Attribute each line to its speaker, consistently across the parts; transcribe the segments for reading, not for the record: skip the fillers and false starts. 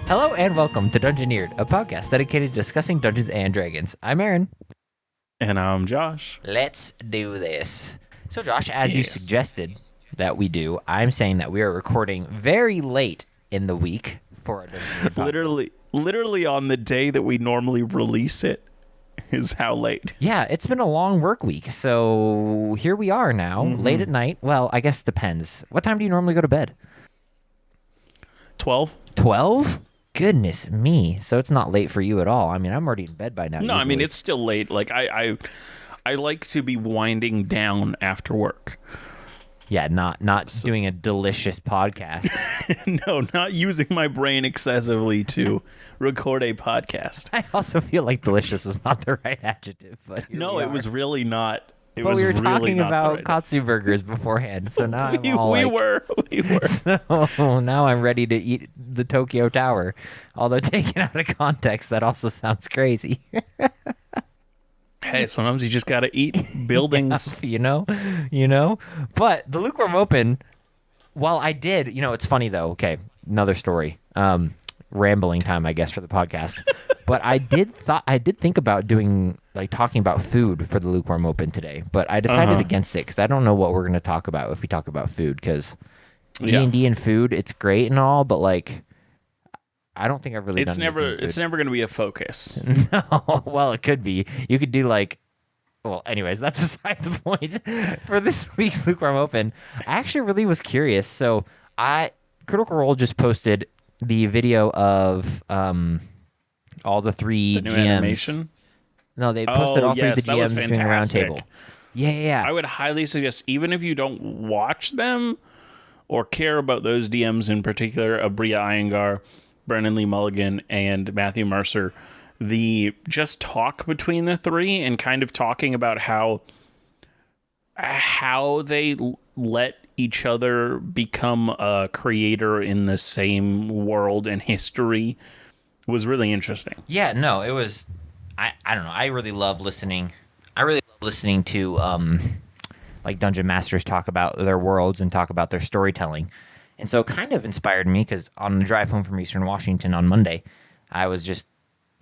Speaker 1: Hello and welcome to Dungeoneered, a podcast dedicated to discussing Dungeons and Dragons. I'm Aaron.
Speaker 2: And I'm Josh.
Speaker 1: Let's do this. So Josh, as you
Speaker 2: Yes.
Speaker 1: suggested that we do, I'm saying that we are recording very late in the week for our Dungeoneered podcast.
Speaker 2: Literally on the day that we normally release it is how late.
Speaker 1: Yeah, it's been a long work week, so here we are now, late at night. Well, I guess it depends. What time do you normally go to bed?
Speaker 2: 12?
Speaker 1: 12? Goodness me. So it's not late for you at all. I mean, I'm already in bed by now.
Speaker 2: No, I mean,
Speaker 1: usually.
Speaker 2: it's still late. Like, I like to be winding down after work.
Speaker 1: Yeah, not doing a delicious podcast.
Speaker 2: No, not using my brain excessively to record a podcast.
Speaker 1: I also feel like delicious was not the right adjective, but here
Speaker 2: No,
Speaker 1: we
Speaker 2: it
Speaker 1: are.
Speaker 2: was really not. It
Speaker 1: But
Speaker 2: was
Speaker 1: we were
Speaker 2: really
Speaker 1: talking
Speaker 2: not
Speaker 1: about
Speaker 2: the right.
Speaker 1: katsu burgers beforehand, so now I'm
Speaker 2: We
Speaker 1: all like,
Speaker 2: were.
Speaker 1: so now I'm ready to eat the Tokyo Tower. Although taken out of context, that also sounds crazy.
Speaker 2: Hey, sometimes you just gotta eat buildings.
Speaker 1: you know. But the lukewarm open. While I did, it's funny though. Okay, another story. Rambling time, I guess, for the podcast. But I did think about doing talking about food for the lukewarm open today, but I decided against it because I don't know what we're going to talk about if we talk about food. Because D&D and food, it's great and all, but I don't think I've really.
Speaker 2: It's never going to be a focus.
Speaker 1: No, well, it could be. You could do Well, anyways, that's beside the point. For this week's lukewarm open, I actually really was curious. So Critical Role just posted the video of all the three
Speaker 2: The new
Speaker 1: GMs.
Speaker 2: animation.
Speaker 1: No, they posted all three of the
Speaker 2: that was
Speaker 1: GMs doing a round
Speaker 2: fantastic.
Speaker 1: table. Yeah.
Speaker 2: I would highly suggest, even if you don't watch them or care about those DMs in particular, Abria Iyengar, Brennan Lee Mulligan, and Matthew Mercer, the just talk between the three and kind of talking about how they let each other become a creator in the same world and history was really interesting.
Speaker 1: Yeah, no, it was. I don't know. I really love listening. I really love listening to dungeon masters talk about their worlds and talk about their storytelling, and so it kind of inspired me because on the drive home from Eastern Washington on Monday, I was just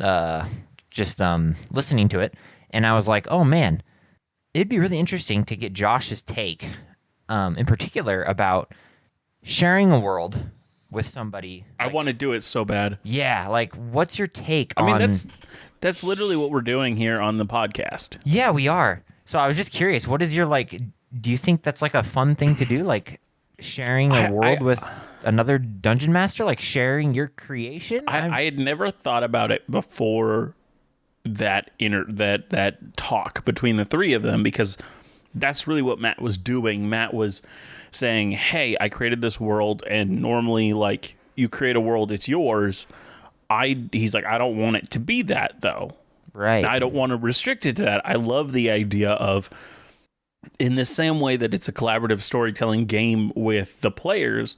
Speaker 1: listening to it, and I was like, oh man, it'd be really interesting to get Josh's take, in particular about sharing a world with somebody.
Speaker 2: I want to do it so bad.
Speaker 1: Yeah, what's your take
Speaker 2: I
Speaker 1: on...
Speaker 2: mean, that's literally what we're doing here on the podcast.
Speaker 1: Yeah, we are. So I was just curious, what is your, do you think that's, a fun thing to do? Sharing a world with another dungeon master? Sharing your creation?
Speaker 2: I had never thought about it before that talk between the three of them, because that's really what Matt was doing. Matt was saying, hey, I created this world, and normally, you create a world, it's yours. He's like, I don't want it to be that, though.
Speaker 1: Right.
Speaker 2: I don't want to restrict it to that. I love the idea of, in the same way that it's a collaborative storytelling game with the players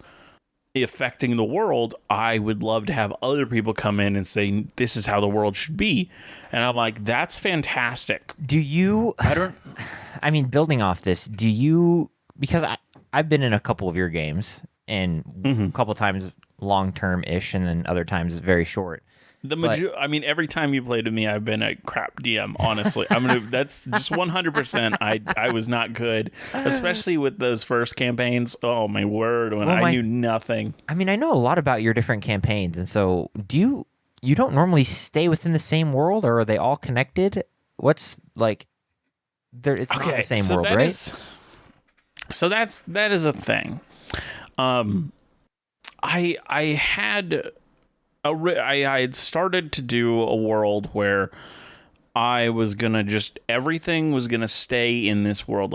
Speaker 2: affecting the world, I would love to have other people come in and say, this is how the world should be. And I'm like, that's fantastic.
Speaker 1: Do you... I mean, building off this, do you... Because I've been in a couple of your games, and a couple times long-term-ish, and then other times very short.
Speaker 2: I mean, every time you played with me, I've been a crap DM, honestly. That's just 100%. I was not good, especially with those first campaigns. Oh, my word, when I knew nothing.
Speaker 1: I mean, I know a lot about your different campaigns, and so you don't normally stay within the same world, or are they all connected? What's, it's not the same world, right?
Speaker 2: That is a thing. I had started to do a world where I was gonna everything was gonna stay in this world.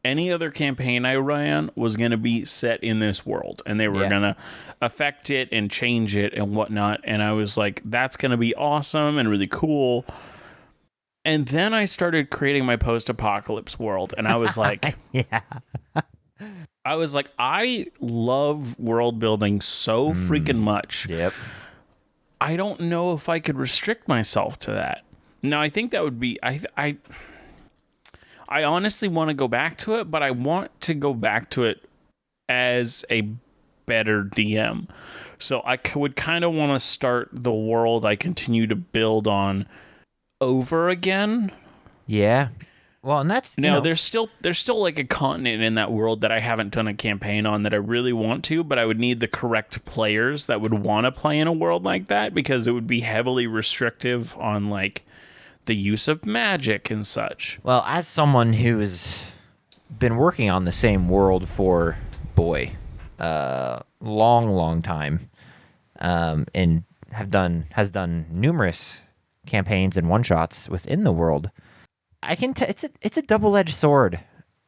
Speaker 2: Any other campaign I ran was gonna be set in this world, and they were gonna affect it and change it and whatnot. And I was like, that's gonna be awesome and really cool. And then I started creating my post-apocalypse world, and I was like,
Speaker 1: yeah.
Speaker 2: I love world building so freaking much.
Speaker 1: Yep.
Speaker 2: I don't know if I could restrict myself to that. Now, I think that would be... I honestly want to go back to it, but I want to go back to it as a better DM. So would kind of want to start the world I continue to build on over again.
Speaker 1: Yeah. Well, and that's,
Speaker 2: Now there's still like a continent in that world that I haven't done a campaign on that I really want to, but I would need the correct players that would want to play in a world like that, because it would be heavily restrictive on like the use of magic and such.
Speaker 1: well, as someone who's been working on the same world for, boy, long time, and has done numerous campaigns and one shots within the world. I can it's a double-edged sword,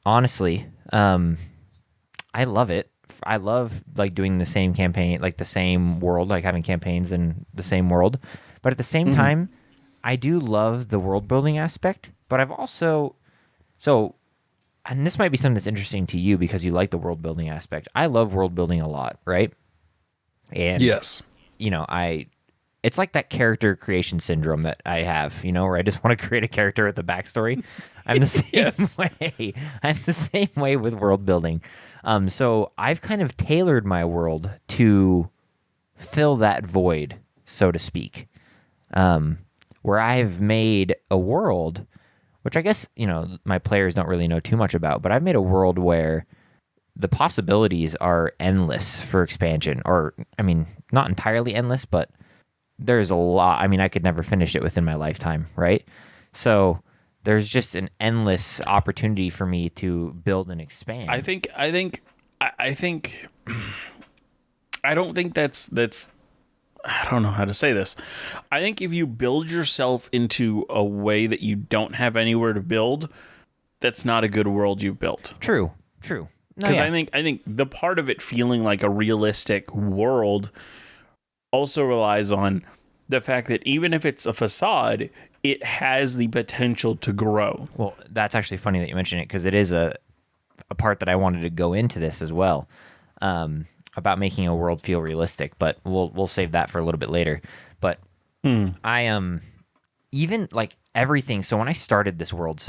Speaker 1: honestly. I love it. I love like doing the same campaign, like the same world, like having campaigns in the same world. But at the same time, I do love the world building aspect. But I've also and this might be something that's interesting to you because you like the world building aspect. I love world building a lot, right? And
Speaker 2: Yes.
Speaker 1: It's like that character creation syndrome that I have, where I just want to create a character with a backstory. I'm the same
Speaker 2: Yes.
Speaker 1: way. I'm the same way with world building. So I've kind of tailored my world to fill that void, so to speak, where I've made a world, which I guess, my players don't really know too much about, but I've made a world where the possibilities are endless for expansion, or, I mean, not entirely endless, but there's a lot. I mean, I could never finish it within my lifetime, right? So there's just an endless opportunity for me to build and expand.
Speaker 2: I don't think that's I don't know how to say this. I think if you build yourself into a way that you don't have anywhere to build, that's not a good world you built.
Speaker 1: True. No,
Speaker 2: Because
Speaker 1: yeah.
Speaker 2: I think the part of it feeling like a realistic world also relies on the fact that even if it's a facade, it has the potential to grow.
Speaker 1: Well, that's actually funny that you mention it, because it is a part that I wanted to go into this as well, about making a world feel realistic. But we'll save that for a little bit later. But I even like everything. So when I started this world,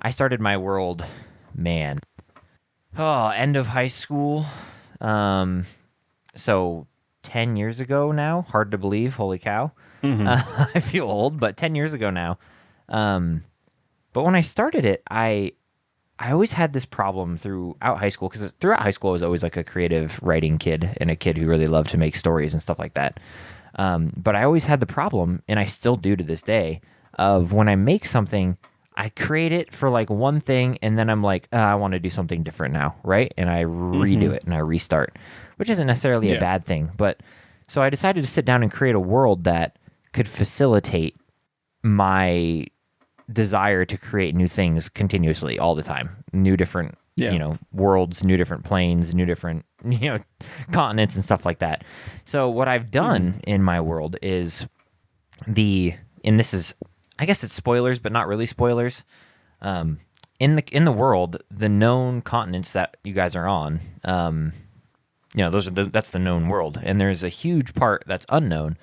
Speaker 1: I started my world, man. End of high school. So 10 years ago now. Hard to believe. Holy cow. I feel old, but 10 years ago now. But when I started it, I always had this problem throughout high school, because throughout high school I was always like a creative writing kid and a kid who really loved to make stories and stuff like that. But I always had the problem, and I still do to this day, of when I make something, I create it for like one thing, and then I'm like, I want to do something different now, right? And I redo it and I restart, which isn't necessarily a bad thing. But so I decided to sit down and create a world that could facilitate my desire to create new things continuously all the time, new different worlds, new different planes, new different continents and stuff like that. So what I've done in my world is and this is, I guess it's spoilers, but not really spoilers. In the world, the known continents that you guys are on, that's the known world, and there's a huge part that's unknown.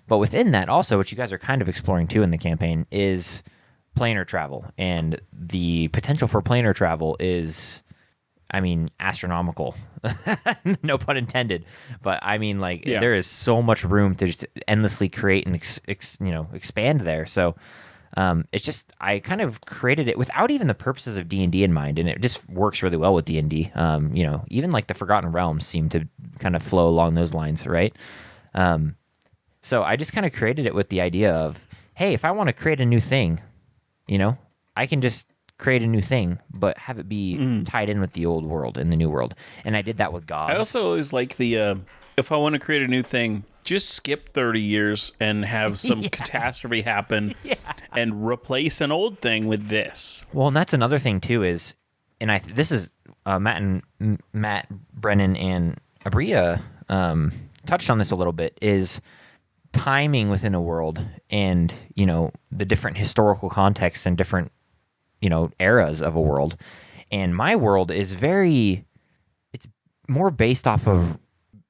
Speaker 1: But within that, also, what you guys are kind of exploring too in the campaign is planar travel, and the potential for planar travel is, I mean, astronomical. No pun intended. But I mean, there is so much room to just endlessly create and expand there. So it's just, I kind of created it without even the purposes of D&D in mind, and it just works really well with D&D. Even like the Forgotten Realms seem to kind of flow along those lines, right? So I just kind of created it with the idea of, hey, if I want to create a new thing, I can just create a new thing, but have it be tied in with the old world and the new world. And I did that with gods.
Speaker 2: I also always like the, if I want to create a new thing, just skip 30 years and have some catastrophe happen and replace an old thing with this.
Speaker 1: Well, and that's another thing too is, and this is Matt, Brennan, and Abria touched on this a little bit, is timing within a world and, the different historical contexts and different, eras of a world. And my world is it's more based off of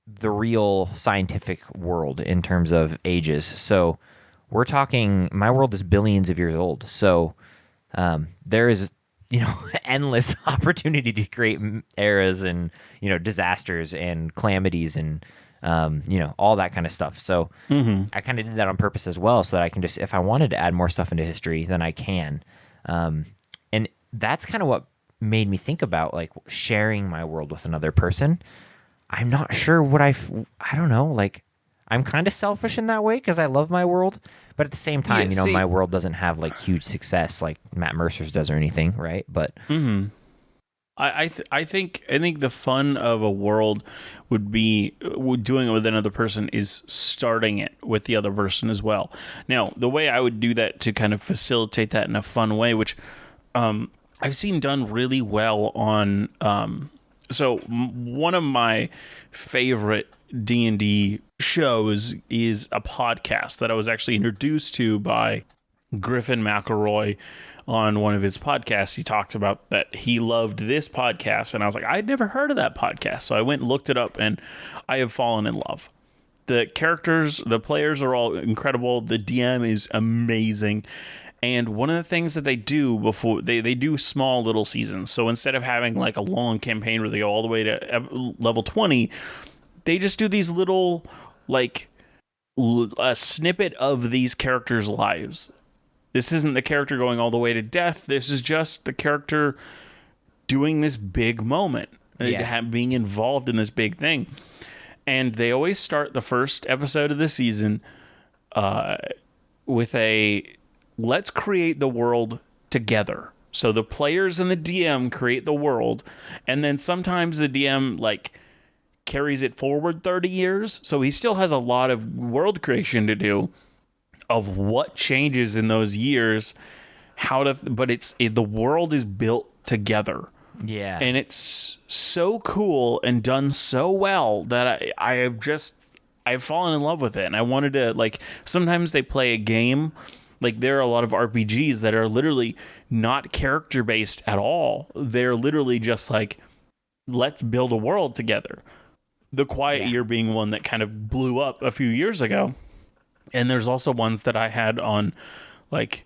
Speaker 1: the real scientific world in terms of ages. So we're talking, my world is billions of years old. So there is, endless opportunity to create eras and, disasters and calamities and all that kind of stuff. So I kind of did that on purpose as well, so that I can just, if I wanted to add more stuff into history, then I can. And that's kind of what made me think about like sharing my world with another person. I'm not sure what I don't know, like I'm kind of selfish in that way because I love my world, but at the same time, my world doesn't have like huge success like Matt Mercer's does or anything, right? But
Speaker 2: I think the fun of a world would be doing it with another person is starting it with the other person as well. Now, the way I would do that to kind of facilitate that in a fun way, which I've seen done really well on. So one of my favorite D&D shows is a podcast that I was actually introduced to by Griffin McElroy on one of his podcasts. He talked about that he loved this podcast, and I was like, I'd never heard of that podcast. So I went and looked it up, and I have fallen in love. The characters, the players are all incredible. The DM is amazing. And one of the things that they do before they do small little seasons. So instead of having like a long campaign where they go all the way to level 20, they just do these little like a snippet of these characters' lives. This isn't the character going all the way to death. This is just the character doing this big moment, being involved in this big thing. And they always start the first episode of the season with a let's create the world together. So the players and the DM create the world, and then sometimes the DM like carries it forward 30 years. So he still has a lot of world creation to do of what changes in those years, but the world is built together.
Speaker 1: Yeah.
Speaker 2: And it's so cool and done so well that I've fallen in love with it. And I wanted to, like, sometimes they play a game. Like, there are a lot of RPGs that are literally not character-based at all. They're literally just like, let's build a world together. The Quiet Year being one that kind of blew up a few years ago. And there's also ones that I had on, like,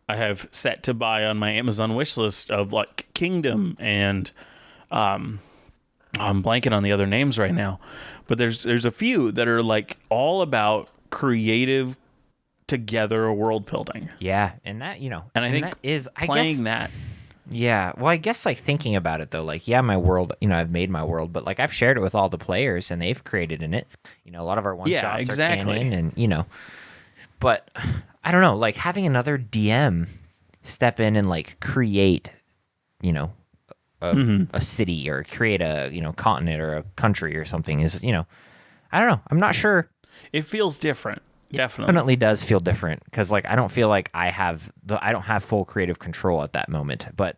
Speaker 2: I have set to buy on my Amazon wish list of, like, Kingdom and I'm blanking on the other names right now. But there's a few that are, like, all about creative together world building.
Speaker 1: Yeah, and that,
Speaker 2: and I think
Speaker 1: that is
Speaker 2: playing that.
Speaker 1: Yeah, well, I guess like thinking about it though, like my world, I've made my world, but like I've shared it with all the players and they've created in it. A lot of our one shots are canon, and but I don't know, like having another DM step in and like create, a city or create a continent or a country or something is I don't know. I'm not sure.
Speaker 2: It feels different.
Speaker 1: Definitely does feel different because like I don't feel like I don't have full creative control at that moment. But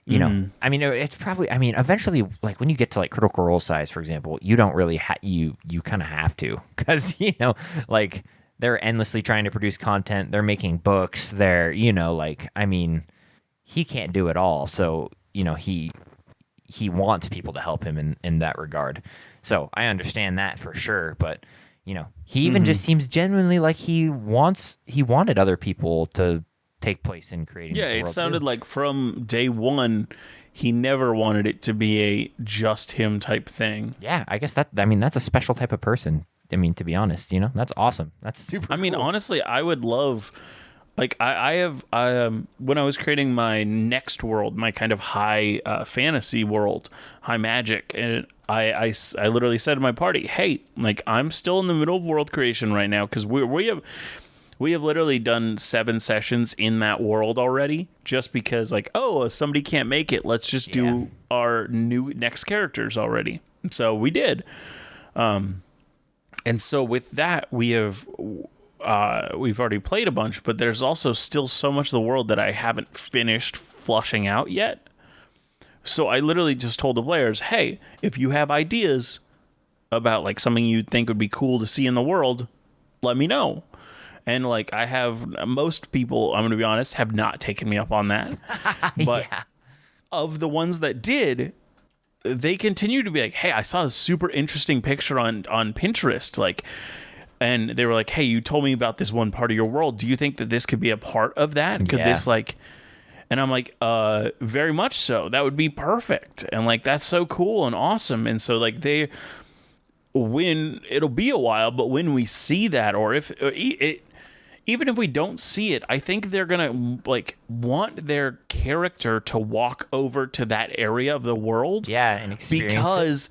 Speaker 1: I mean, it's probably, eventually, like when you get to like Critical Role size, for example, you don't really you kind of have to because like they're endlessly trying to produce content. They're making books. They're like he can't do it all. So he wants people to help him in that regard. So I understand that for sure, but. He even just seems genuinely like he wanted other people to take place in creating this world.
Speaker 2: It sounded like from day one, he never wanted it to be a just him type thing.
Speaker 1: Yeah, I guess that's a special type of person. To be honest, that's awesome. That's super cool.
Speaker 2: Honestly, I would love, like, I have, when I was creating my next world, my kind of high fantasy world, high magic, and I literally said to my party, hey, like, I'm still in the middle of world creation right now because we have literally done 7 sessions in that world already just because, like, if somebody can't make it, let's just do our next characters already. And so we did. And so with that, we've already played a bunch, but there's also still so much of the world that I haven't finished flushing out yet. So I literally just told the players, hey, if you have ideas about like something you think would be cool to see in the world, let me know. And like most people, I'm going to be honest, have not taken me up on that. But of the ones that did, they continue to be like, hey, I saw a super interesting picture on Pinterest. Like, and they were like, hey, you told me about this one part of your world. Do you think that this could be a part of that? Could this like... And I'm like, very much so. That would be perfect. And like, that's so cool and awesome. And so like when it'll be a while, but when we see that, or if even if we don't see it, I think they're gonna like want their character to walk over to that area of the world.
Speaker 1: Yeah, and experience
Speaker 2: because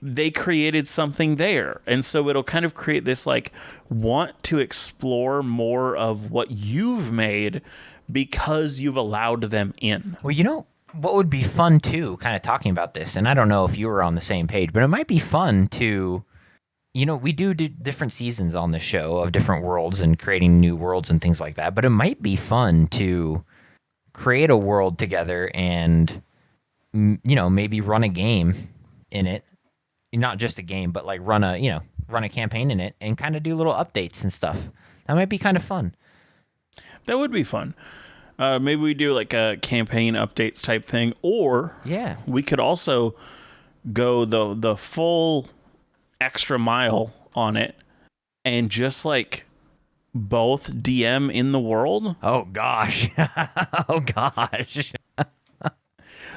Speaker 2: they created something there. And so it'll kind of create this like want to explore more of what you've made because you've allowed them in.
Speaker 1: Well, you know what would be fun too, kind of talking about this, and I don't know if you were on the same page, but it might be fun to, you know, we do different seasons on the show of different worlds and creating new worlds and things like that, but it might be fun to create a world together and, you know, maybe run a game in it. Not just a game, but like run a campaign in it and kind of do little updates and stuff. That might be kind of fun.
Speaker 2: That would be fun. Maybe we do like a campaign updates type thing, or we could also go the full extra mile on it and just like both DM in the world.
Speaker 1: Oh gosh. Oh gosh.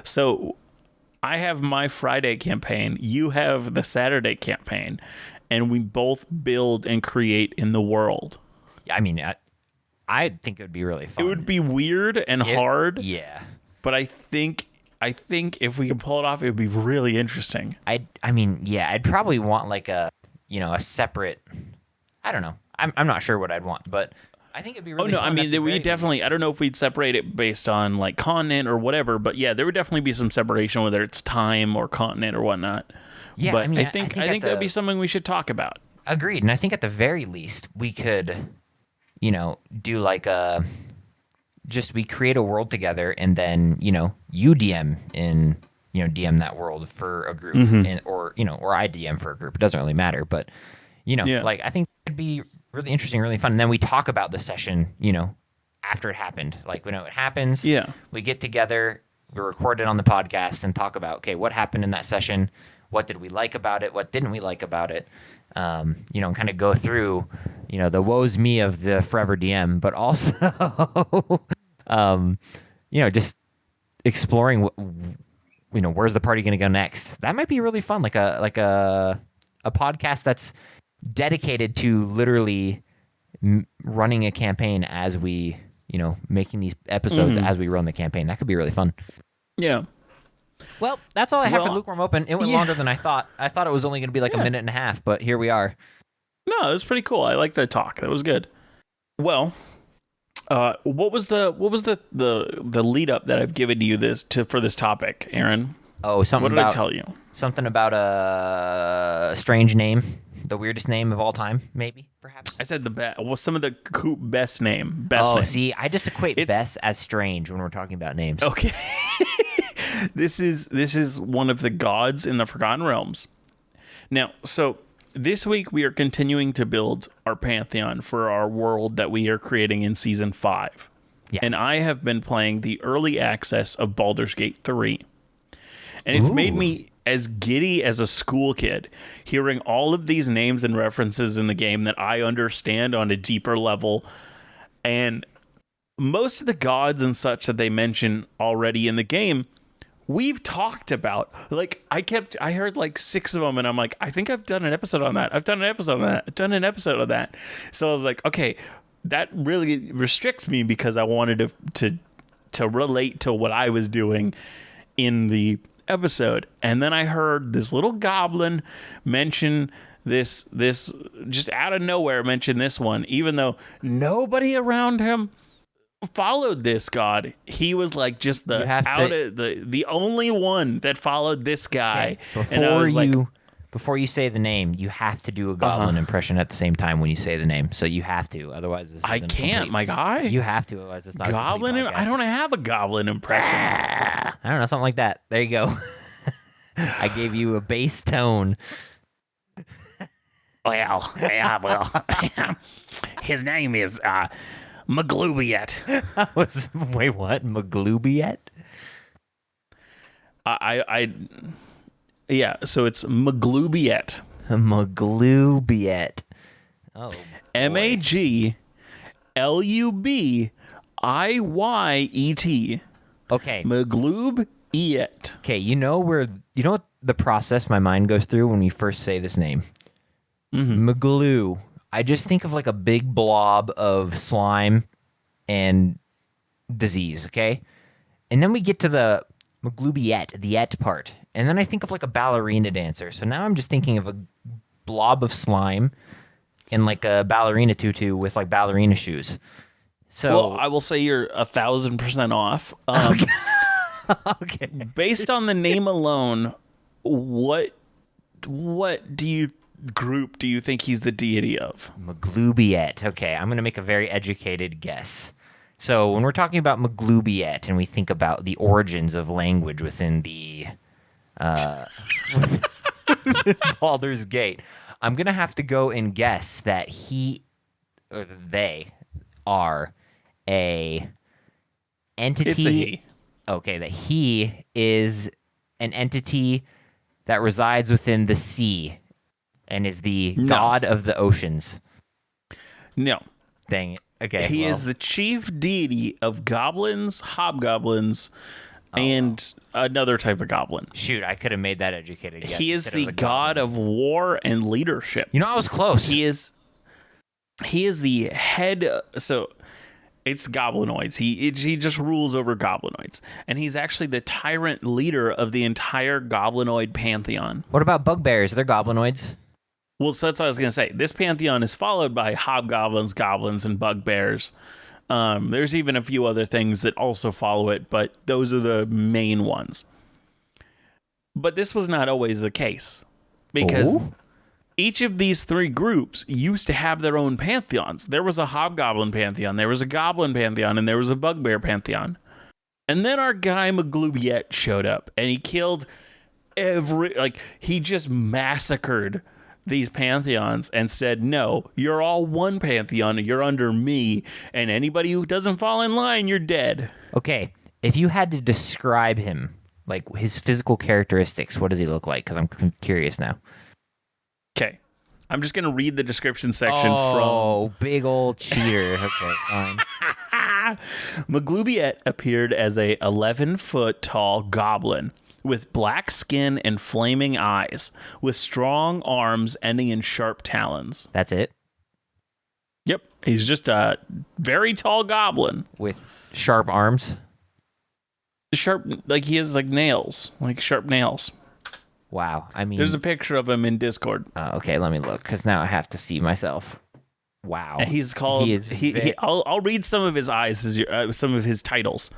Speaker 2: So I have my Friday campaign, you have the Saturday campaign, and we both build and create in the world.
Speaker 1: I mean, I think it would be really fun.
Speaker 2: It would be weird and hard.
Speaker 1: Yeah.
Speaker 2: But I think if we can pull it off, it would be really interesting.
Speaker 1: I mean, yeah, I'd probably want like a separate, I don't know. I'm not sure what I'd want, but I think it'd be really fun.
Speaker 2: I mean, we definitely, I don't know if we'd separate it based on like continent or whatever, but yeah, there would definitely be some separation, whether it's time or continent or whatnot.
Speaker 1: Yeah,
Speaker 2: but
Speaker 1: I mean,
Speaker 2: I think that'd be something we should talk about.
Speaker 1: Agreed. And I think at the very least, we could, do like we create a world together and then, you DM in, DM that world for a group or I DM for a group. It doesn't really matter, but, like I think it'd be really interesting, really fun. And then we talk about the session, after it happened. Like, when it happens, we get together, we record it on the podcast and talk about, okay, what happened in that session? What did we like about it? What didn't we like about it? And kind of go through, the woes me of the forever DM, but also, just exploring, where's the party going to go next? That might be really fun. Like a podcast that's dedicated to literally running a campaign as we, making these episodes as we run the campaign. That could be really fun.
Speaker 2: Yeah.
Speaker 1: Well, that's all I have for Lukewarm Open. It went longer than I thought. I thought it was only going to be like a minute and a half, but here we are.
Speaker 2: No, it was pretty cool. I like the talk. That was good. Well, what was the lead up that I've given you for this topic, Aaron?
Speaker 1: Oh,
Speaker 2: What did I tell you?
Speaker 1: Something about a strange name, the weirdest name of all time, maybe, perhaps.
Speaker 2: I said some of the best name.
Speaker 1: See, I just equate best as strange when we're talking about names.
Speaker 2: Okay. This is one of the gods in the Forgotten Realms. Now, so this week we are continuing to build our pantheon for our world that we are creating in season 5. Yeah. And I have been playing the early access of Baldur's Gate 3. And it's made me as giddy as a school kid, hearing all of these names and references in the game that I understand on a deeper level. And most of the gods and such that they mention already in the game, we've talked about. Like, I heard like 6 of them, and I'm like, I think I've done an episode on that. I've done an episode on that. I've done an episode of that. So I was like, okay, that really restricts me because I wanted to relate to what I was doing in the episode. And then I heard this little goblin mention this just out of nowhere mention this one, even though nobody around him followed this god. He was like just the only one that followed this guy.
Speaker 1: Okay.
Speaker 2: And I was
Speaker 1: before you say the name, you have to do a goblin impression at the same time when you say the name. So you have to, otherwise this
Speaker 2: I can't, my guy.
Speaker 1: You have to, otherwise it's not
Speaker 2: goblin. I don't have a goblin impression.
Speaker 1: I don't know, something like that. There you go. I gave you a bass tone.
Speaker 2: Well, his name is Maglubiyet.
Speaker 1: Wait, what? Maglubiyet?
Speaker 2: Yeah, so it's Maglubiyet.
Speaker 1: Maglubiyet. Oh, boy.
Speaker 2: Maglubiyet.
Speaker 1: Okay.
Speaker 2: Maglubiyet.
Speaker 1: Okay, you know what the process my mind goes through when we first say this name. Maglu. I just think of like a big blob of slime and disease, okay? And then we get to the Maglubiyet, the et part. And then I think of like a ballerina dancer. So now I'm just thinking of a blob of slime in like a ballerina tutu with like ballerina shoes. So
Speaker 2: Well, I will say you're 1,000% off.
Speaker 1: okay.
Speaker 2: Based on the name alone, what group do you think he's the deity of?
Speaker 1: Maglubiyet. Okay, I'm going to make a very educated guess. So when we're talking about Maglubiyet and we think about the origins of language within the Baldur's Gate, I'm going to have to go and guess that he or they are a entity.
Speaker 2: It's a he.
Speaker 1: Okay, that he is an entity that resides within the sea and is the god of the oceans.
Speaker 2: No.
Speaker 1: Dang it. Okay.
Speaker 2: He is the chief deity of goblins, hobgoblins, and another type of goblin.
Speaker 1: Shoot, I could have made that educated guess.
Speaker 2: He is the god of war and leadership.
Speaker 1: You know, I was close.
Speaker 2: He is the head. So it's goblinoids. He just rules over goblinoids, and he's actually the tyrant leader of the entire goblinoid pantheon.
Speaker 1: What about bugbears? They're goblinoids.
Speaker 2: Well, so that's what I was going to say. This pantheon is followed by hobgoblins, goblins, and bugbears. There's even a few other things that also follow it, but those are the main ones. But this was not always the case, because each of these three groups used to have their own pantheons. There was a hobgoblin pantheon, there was a goblin pantheon, and there was a bugbear pantheon. And then our guy Maglubiyet showed up, and he killed he just massacred these pantheons and said, no, you're all one pantheon, you're under me, and anybody who doesn't fall in line, you're dead.
Speaker 1: Okay, if you had to describe him, like his physical characteristics, what does he look like? Because I'm curious now.
Speaker 2: Okay, I'm just going to read the description section
Speaker 1: from... big old cheater. Okay, fine.
Speaker 2: Maglubiyet appeared as a 11-foot tall goblin with black skin and flaming eyes, with strong arms ending in sharp talons.
Speaker 1: That's it?
Speaker 2: Yep. He's just a very tall goblin.
Speaker 1: With sharp arms?
Speaker 2: Sharp, like he has like nails, like sharp nails.
Speaker 1: Wow. I mean...
Speaker 2: There's a picture of him in Discord.
Speaker 1: Okay, let me look, because now I have to see myself. Wow.
Speaker 2: And he's called... I'll read some of his some of his titles.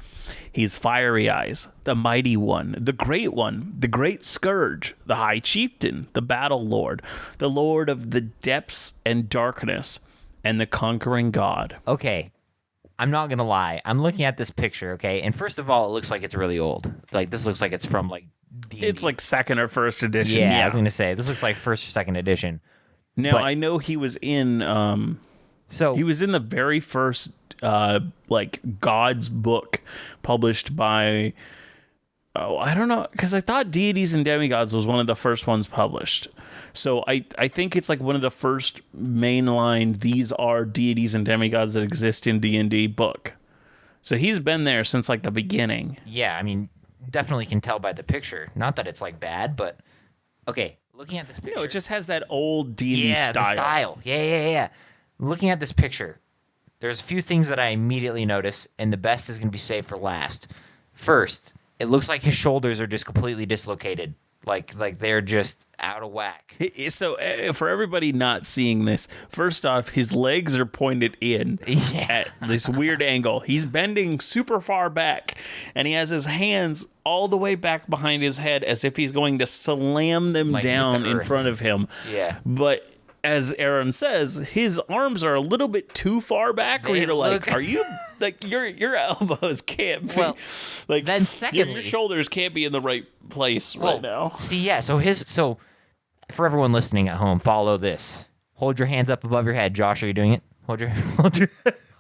Speaker 2: He's Fiery Eyes, the Mighty One, the Great Scourge, the High Chieftain, the Battle Lord, the Lord of the Depths and Darkness, and the Conquering God.
Speaker 1: Okay, I'm not going to lie. I'm looking at this picture, okay? And first of all, it looks like it's really old. Like, this looks like it's from, like, D&D.
Speaker 2: It's like second or first edition.
Speaker 1: Yeah, I was going to say, this looks like first or second edition.
Speaker 2: Now, I know he was in... he was in the very first... God's book published by, I don't know, because I thought Deities and Demigods was one of the first ones published. So I think it's like one of the first mainline, these are deities and demigods that exist in D&D book. So he's been there since like the beginning.
Speaker 1: Yeah, I mean, definitely can tell by the picture. Not that it's like bad, but okay, looking at this picture.
Speaker 2: No, it just has that old D&D style.
Speaker 1: The style. Yeah. Looking at this picture, there's a few things that I immediately notice, and the best is going to be saved for last. First, it looks like his shoulders are just completely dislocated. Like they're just out of whack.
Speaker 2: So for everybody not seeing this, first off, his legs are pointed in at this weird angle. He's bending super far back, and he has his hands all the way back behind his head as if he's going to slam them down in front of him.
Speaker 1: Yeah.
Speaker 2: But as Aaron says, his arms are a little bit too far back where you're like, are you... Like your elbows can't be like. Then secondly, your shoulders can't be in the right place right now.
Speaker 1: See, yeah. So for everyone listening at home, follow this. Hold your hands up above your head. Josh, are you doing it? Hold your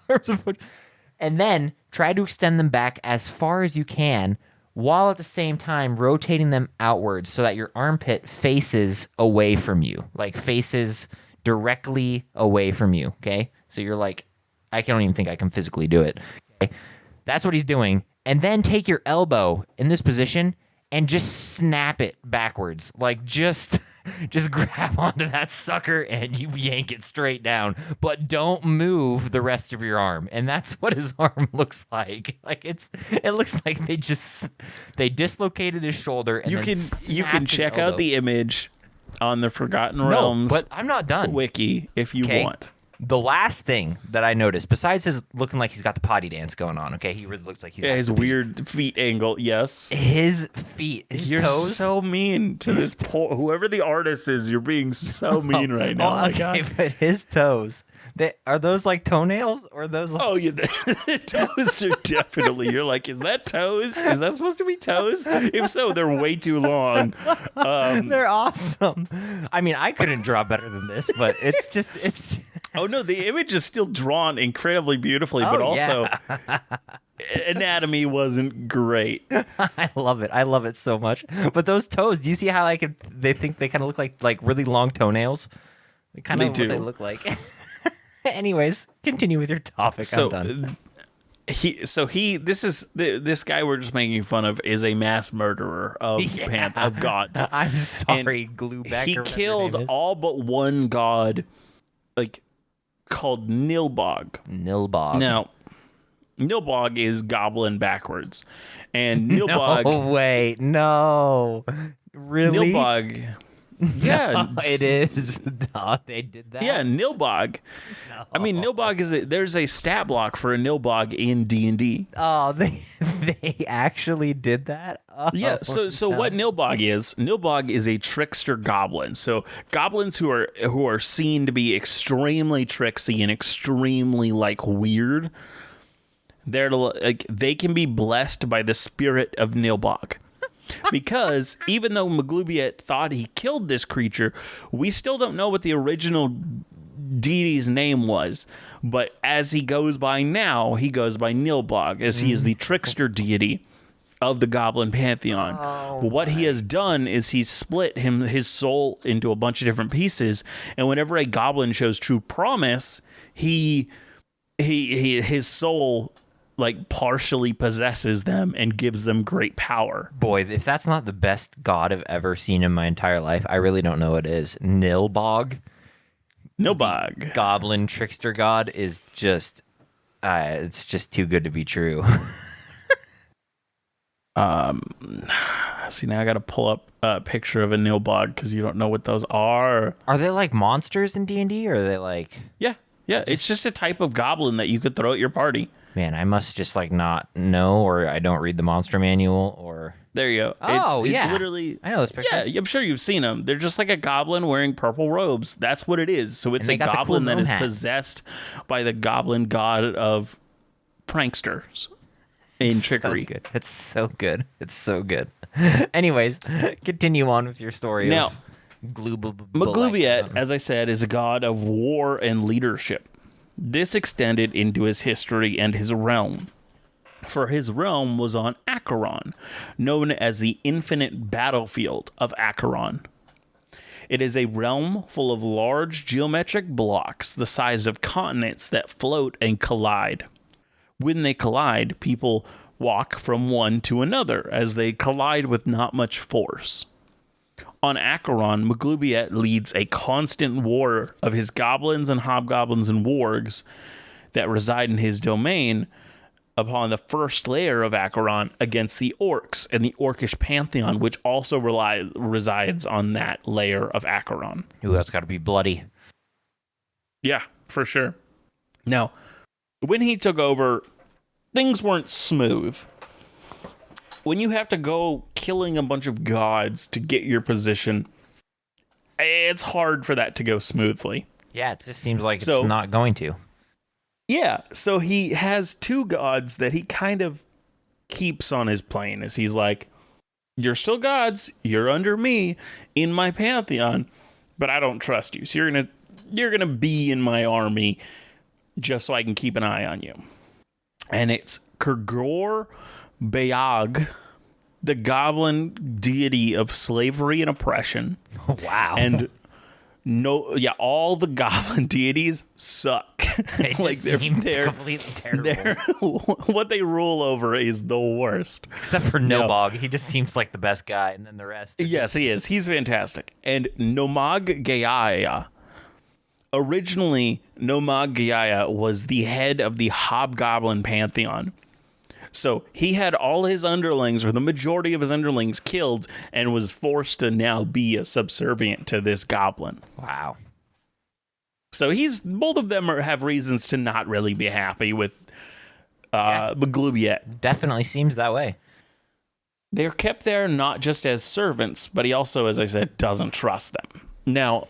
Speaker 1: arms up, and then try to extend them back as far as you can, while at the same time rotating them outwards so that your armpit faces away from you, like faces directly away from you. Okay, so you're like. I don't even think I can physically do it. Okay? That's what he's doing. And then take your elbow in this position and just snap it backwards. Like, just grab onto that sucker and you yank it straight down, but don't move the rest of your arm. And that's what his arm looks like. Like, it looks like they dislocated his shoulder. And
Speaker 2: you can check out the image on the Forgotten Realms.
Speaker 1: But I'm not done.
Speaker 2: Wiki if you want.
Speaker 1: The last thing that I noticed, besides his looking like he's got the potty dance going on, okay, he really looks like he's
Speaker 2: his weird feet angle. Yes,
Speaker 1: his feet, his
Speaker 2: you're
Speaker 1: toes.
Speaker 2: so mean to this poor whoever the artist is. You're being so mean right now.
Speaker 1: Oh, my God. But his toes. Are those like toenails or are those? Like...
Speaker 2: Oh, yeah, the toes are definitely. You're like, is that toes? Is that supposed to be toes? If so, they're way too long.
Speaker 1: They're awesome. I mean, I couldn't draw better than this, but it's.
Speaker 2: Oh no, the image is still drawn incredibly beautifully, but also anatomy wasn't great.
Speaker 1: I love it. I love it so much. But those toes, do you see how they think they kind of look like really long tonesnails? They kind of what they look like. Anyways, continue with your topic. I'm done. This guy we're just making fun of is a mass murderer of of gods. I'm sorry, Glueback.
Speaker 2: He killed all but one god, called Nilbog. Now, Nilbog is goblin backwards, and Nilbog.
Speaker 1: No, wait, no, really?
Speaker 2: Nilbog. Yeah,
Speaker 1: no, it is. No, they did that.
Speaker 2: Yeah, Nilbog. No. I mean, Nilbog there's a stat block for a Nilbog in D&D.
Speaker 1: Oh, they actually did that? Oh,
Speaker 2: yeah, so what Nilbog is a trickster goblin. So goblins who are seen to be extremely tricksy and extremely weird, they can be blessed by the spirit of Nilbog. Because even though Maglubiyet thought he killed this creature, we still don't know what the original deity's name was. But as he goes by now, he goes by Nilbog, as he is the trickster deity of the goblin pantheon. What he has done is he's split his soul into a bunch of different pieces, and whenever a goblin shows true promise, his soul partially possesses them and gives them great power.
Speaker 1: Boy, if that's not the best god I've ever seen in my entire life, I really don't know what is. Nilbog, goblin trickster god, is just it's just too good to be true.
Speaker 2: See, now I gotta pull up a picture of a Nilbog because you don't know what those are.
Speaker 1: Are they like monsters in D&D, or are they like...
Speaker 2: Yeah, it's just a type of goblin that you could throw at your party.
Speaker 1: Man, I must just not know, or I don't read the monster manual, or...
Speaker 2: There you go.
Speaker 1: Oh,
Speaker 2: it's literally...
Speaker 1: I know this picture.
Speaker 2: Yeah, I'm sure you've seen them. They're just like a goblin wearing purple robes. That's what it is. So it's a goblin that is possessed by the goblin god of pranksters in trickery.
Speaker 1: So good. It's so good. It's so good. Anyways, continue on with your story.
Speaker 2: Now, Maglubiyet, as I said, is a god of war and leadership. This extended into his history and his realm. For his realm was on Acheron, known as the infinite battlefield of Acheron. It is a realm full of large geometric blocks the size of continents that float and collide. When they collide, people walk from one to another as they collide with not much force. On Acheron, Maglubiyet leads a constant war of his goblins and hobgoblins and wargs that reside in his domain upon the first layer of Acheron against the orcs and the orcish pantheon, which also resides on that layer of Acheron.
Speaker 1: Ooh, that's got to be bloody.
Speaker 2: Yeah, for sure. Now, when he took over, things weren't smooth. When you have to go killing a bunch of gods to get your position, it's hard for that to go smoothly.
Speaker 1: Yeah, it just seems like it's not going to.
Speaker 2: Yeah, so he has two gods that he kind of keeps on his plane, as he's like, you're still gods, you're under me in my pantheon, but I don't trust you. So you're gonna be in my army just so I can keep an eye on you. And it's Kurgor Bayag, the goblin deity of slavery and oppression.
Speaker 1: Wow.
Speaker 2: And all the goblin deities suck.
Speaker 1: They
Speaker 2: like
Speaker 1: just seem completely terrible.
Speaker 2: what they rule over is the worst.
Speaker 1: Except for Nobog. He just seems like the best guy, and then the rest.
Speaker 2: Yes, he is. He's fantastic. And Nomag-Gaiaya. Originally, Nomag-Gaiaya was the head of the Hobgoblin pantheon. So he had all his underlings, or the majority of his underlings, killed and was forced to now be a subservient to this goblin.
Speaker 1: Wow.
Speaker 2: So both of them have reasons to not really be happy with Maglubiyet.
Speaker 1: Definitely seems that way.
Speaker 2: They're kept there not just as servants, but he also, as I said, doesn't trust them. Now,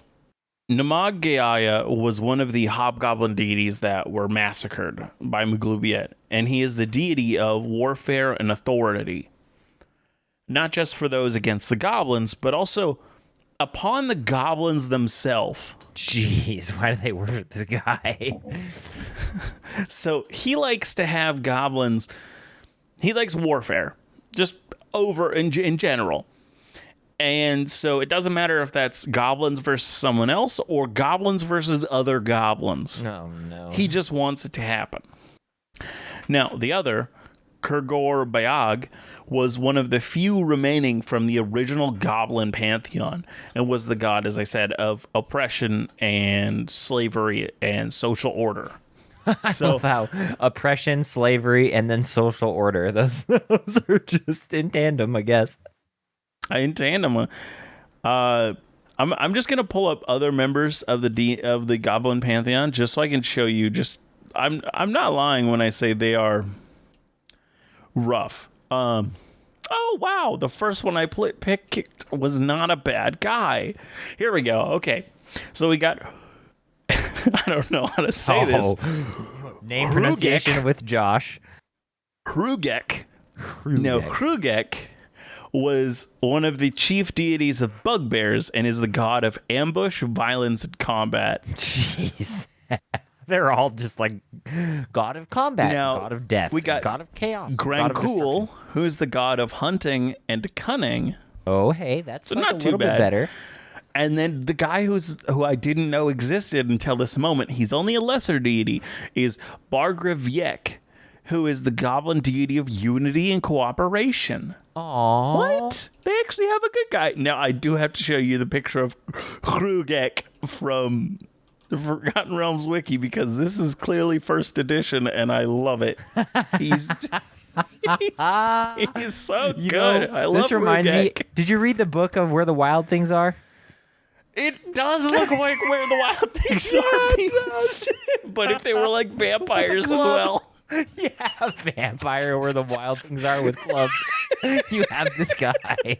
Speaker 2: Nomag-Gaiaya was one of the hobgoblin deities that were massacred by Maglubiyet, and he is the deity of warfare and authority. Not just for those against the goblins, but also upon the goblins themselves.
Speaker 1: Jeez, why do they worship this guy?
Speaker 2: So he likes to have goblins. He likes warfare, just over in general. And so it doesn't matter if that's goblins versus someone else or goblins versus other goblins.
Speaker 1: Oh, no.
Speaker 2: He just wants it to happen. Now, the other, Kurgor Bayag, was one of the few remaining from the original goblin pantheon and was the god, as I said, of oppression and slavery and social order.
Speaker 1: So how oppression, slavery, and then social order. Those are just in tandem, I guess.
Speaker 2: In tandem. I'm just gonna pull up other members of the Goblin Pantheon just so I can show you. I'm not lying when I say they are rough. Oh wow, the first one I picked was not a bad guy. Here we go. Okay, so we got. I don't know how to say this.
Speaker 1: Name pronunciation with Josh.
Speaker 2: Krugek. No, Krugek was one of the chief deities of bugbears and is the god of ambush, violence, and combat.
Speaker 1: Jeez. They're all just like god of combat,
Speaker 2: now,
Speaker 1: god of death,
Speaker 2: we got
Speaker 1: god of chaos,
Speaker 2: Grankul, who's the god of hunting and cunning.
Speaker 1: Oh, hey, that's
Speaker 2: so
Speaker 1: like
Speaker 2: not
Speaker 1: a
Speaker 2: too
Speaker 1: little
Speaker 2: bad.
Speaker 1: bit better.
Speaker 2: And then the guy who I didn't know existed until this moment, he's only a lesser deity, is Bargraviek, who is the goblin deity of unity and cooperation.
Speaker 1: Aww.
Speaker 2: What? They actually have a good guy. Now, I do have to show you the picture of Krugek from the Forgotten Realms wiki because this is clearly first edition and I love it. He's so good. I love
Speaker 1: this reminds me.
Speaker 2: Krugek.
Speaker 1: Did you read the book of Where the Wild Things Are?
Speaker 2: It does look like Where the Wild Things Are, but if they were like vampires as well.
Speaker 1: Yeah, vampire Where the Wild Things Are with clubs. You have this guy.
Speaker 2: I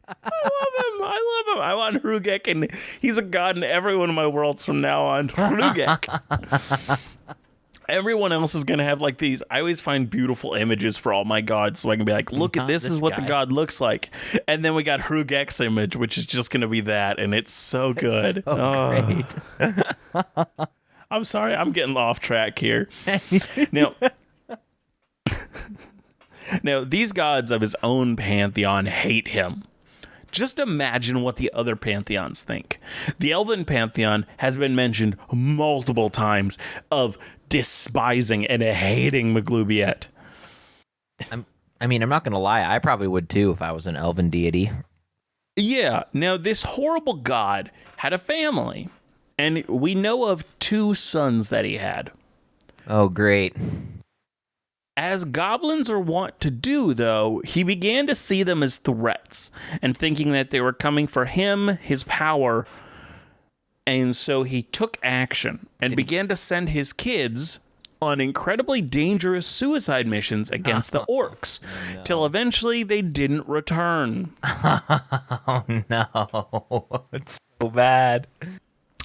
Speaker 2: love him. I want Krugek, and he's a god in every one of my worlds from now on. Krugek. Everyone else is going to have like these. I always find beautiful images for all my gods so I can be like, look at this is what the god looks like. And then we got Krugek's image, which is just going to be that. And it's so good.
Speaker 1: Great.
Speaker 2: I'm sorry. I'm getting off track here. Now, these gods of his own pantheon hate him. Just imagine what the other pantheons think. The Elven pantheon has been mentioned multiple times of despising and hating Maglubiyet.
Speaker 1: I'm not going to lie. I probably would too if I was an elven deity.
Speaker 2: Yeah. Now, this horrible god had a family, and we know of 2 sons that he had.
Speaker 1: Oh, great.
Speaker 2: As goblins are wont to do, though, he began to see them as threats and thinking that they were coming for him, his power. And so he took action and began to send his kids on incredibly dangerous suicide missions against the orcs, till eventually they didn't return.
Speaker 1: Oh, no. It's so bad.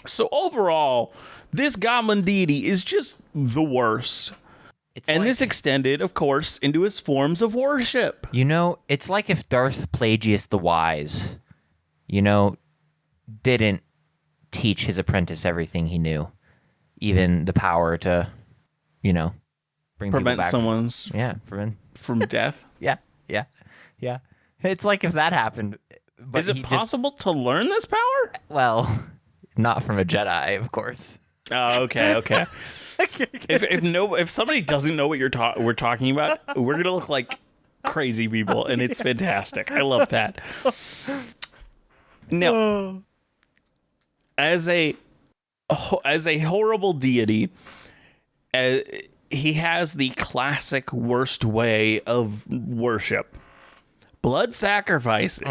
Speaker 2: So overall, this goblin deity is just the worst. This extended, of course, into his forms of worship.
Speaker 1: It's like if Darth Plagueis the Wise, didn't teach his apprentice everything he knew. Even the power to, bring
Speaker 2: prevent
Speaker 1: people back.
Speaker 2: someone's from death.
Speaker 1: Yeah. It's like if that happened. But
Speaker 2: is it possible to learn this power?
Speaker 1: Well, not from a Jedi, of course.
Speaker 2: Oh, okay. If somebody doesn't know what we're talking about, we're gonna look like crazy people, and it's fantastic. I love that. Now, as a horrible deity, he has the classic worst way of worship: blood sacrifices.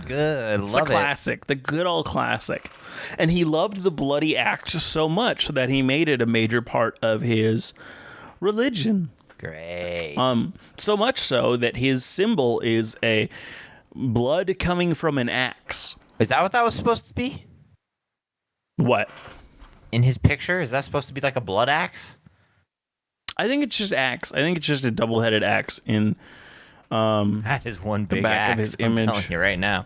Speaker 1: Good.
Speaker 2: It's
Speaker 1: Love
Speaker 2: the classic, the good old classic. And he loved the bloody act so much that he made it a major part of his religion.
Speaker 1: Great.
Speaker 2: So much so that his symbol is a blood coming from an axe.
Speaker 1: Is that what that was supposed to be?
Speaker 2: What?
Speaker 1: In his picture, is that supposed to be like a blood axe?
Speaker 2: I think it's just axe. I think it's just a double-headed axe in
Speaker 1: That is one big
Speaker 2: back
Speaker 1: axe.
Speaker 2: of his
Speaker 1: I'm
Speaker 2: image.
Speaker 1: telling you right now.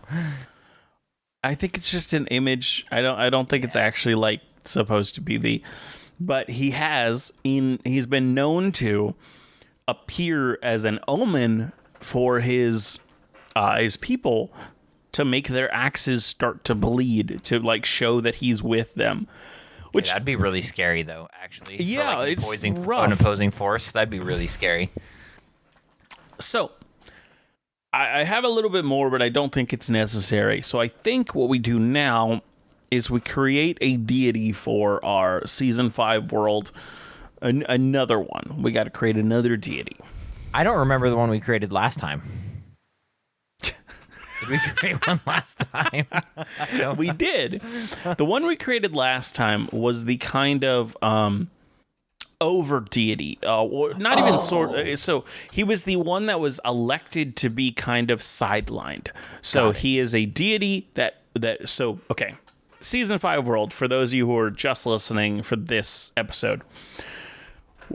Speaker 2: I think it's just an image. I don't think it's actually like supposed to be but he's been known to appear as an omen for his people to make their axes start to bleed, to like show that he's with them. Which
Speaker 1: That'd be really scary, though. Actually,
Speaker 2: yeah,
Speaker 1: for, like,
Speaker 2: it's
Speaker 1: an
Speaker 2: rough.
Speaker 1: opposing force. That'd be really scary.
Speaker 2: So, I have a little bit more, but I don't think it's necessary. So I think what we do now is we create a deity for our Season 5 world. Another one. We got to create another deity.
Speaker 1: I don't remember the one we created last time. Did we create one last time?
Speaker 2: We did. The one we created last time was the kind of over deity, not even sort. So he was the one that was elected to be kind of sidelined. So he is a deity that. So okay, Season 5 world. For those of you who are just listening for this episode,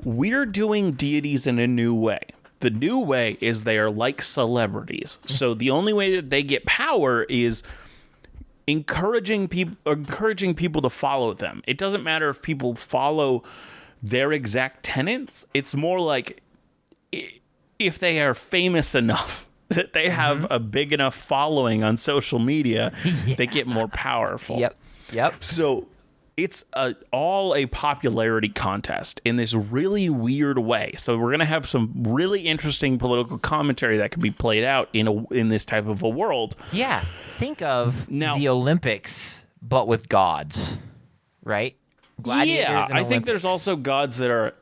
Speaker 2: we're doing deities in a new way. The new way is they are like celebrities. So the only way that they get power is encouraging people to follow them. It doesn't matter if people follow their exact tenets. It's more like if they are famous enough that they have a big enough following on social media, they get more powerful.
Speaker 1: Yep.
Speaker 2: So it's all a popularity contest in this really weird way. So we're going to have some really interesting political commentary that can be played out in this type of a world.
Speaker 1: Yeah. Think of
Speaker 2: Now,
Speaker 1: the Olympics, but with gods, right? Gladiators and
Speaker 2: I think
Speaker 1: Olympics.
Speaker 2: there's also gods that are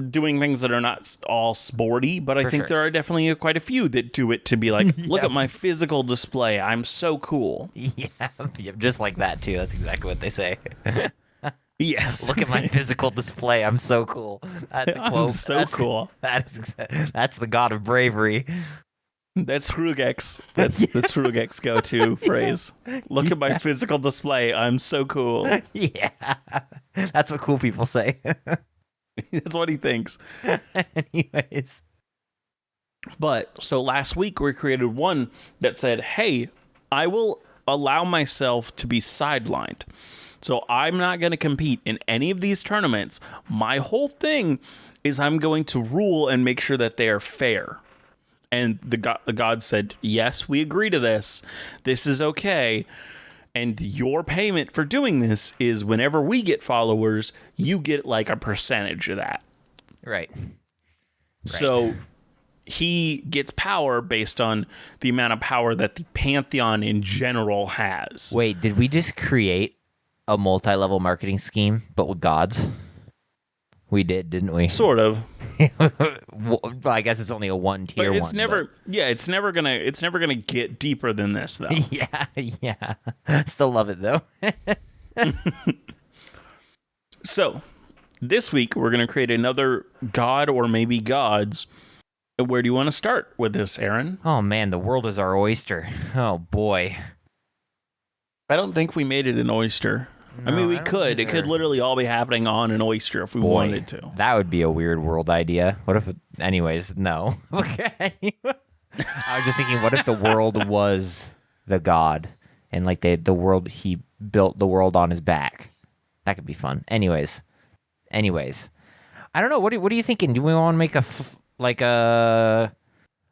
Speaker 2: doing things that are not all sporty, but I think
Speaker 1: sure.
Speaker 2: there are definitely quite a few that do it to be like, look at my physical display. I'm so cool.
Speaker 1: Yeah, just like that too. That's exactly what they say.
Speaker 2: Yes.
Speaker 1: Look at my physical display. I'm so cool. That's a quote.
Speaker 2: I'm so cool.
Speaker 1: That's the god of bravery.
Speaker 2: That's Hrugex. That's Hrugex go-to phrase. Look at my physical display. I'm so cool.
Speaker 1: Yeah, that's what cool people say.
Speaker 2: That's what he thinks.
Speaker 1: Anyways.
Speaker 2: But so last week we created one that said, hey, I will allow myself to be sidelined. So I'm not going to compete in any of these tournaments. My whole thing is I'm going to rule and make sure that they are fair. And the god said, yes, we agree to this. This is okay. And your payment for doing this is whenever we get followers, you get like a percentage of that.
Speaker 1: Right.
Speaker 2: So he gets power based on the amount of power that the pantheon in general has.
Speaker 1: Wait, did we just create a multi-level marketing scheme, but with gods? We did, didn't we?
Speaker 2: Sort of.
Speaker 1: Well, I guess it's only a one-tier
Speaker 2: But
Speaker 1: one.
Speaker 2: it's never. Yeah, it's never gonna get deeper than this, though.
Speaker 1: Yeah. Still love it though.
Speaker 2: So, this week we're gonna create another god or maybe gods. Where do you want to start with this, Aaron?
Speaker 1: Oh man, the world is our oyster. Oh boy.
Speaker 2: I don't think we made it an oyster. I mean, we could. It could literally all be happening on an oyster if we wanted to.
Speaker 1: That would be a weird world idea. What if? Anyways, no. Okay. I was just thinking, what if the world was the god, and like the world, he built the world on his back? That could be fun. Anyways, I don't know. What are you thinking? Do we want to make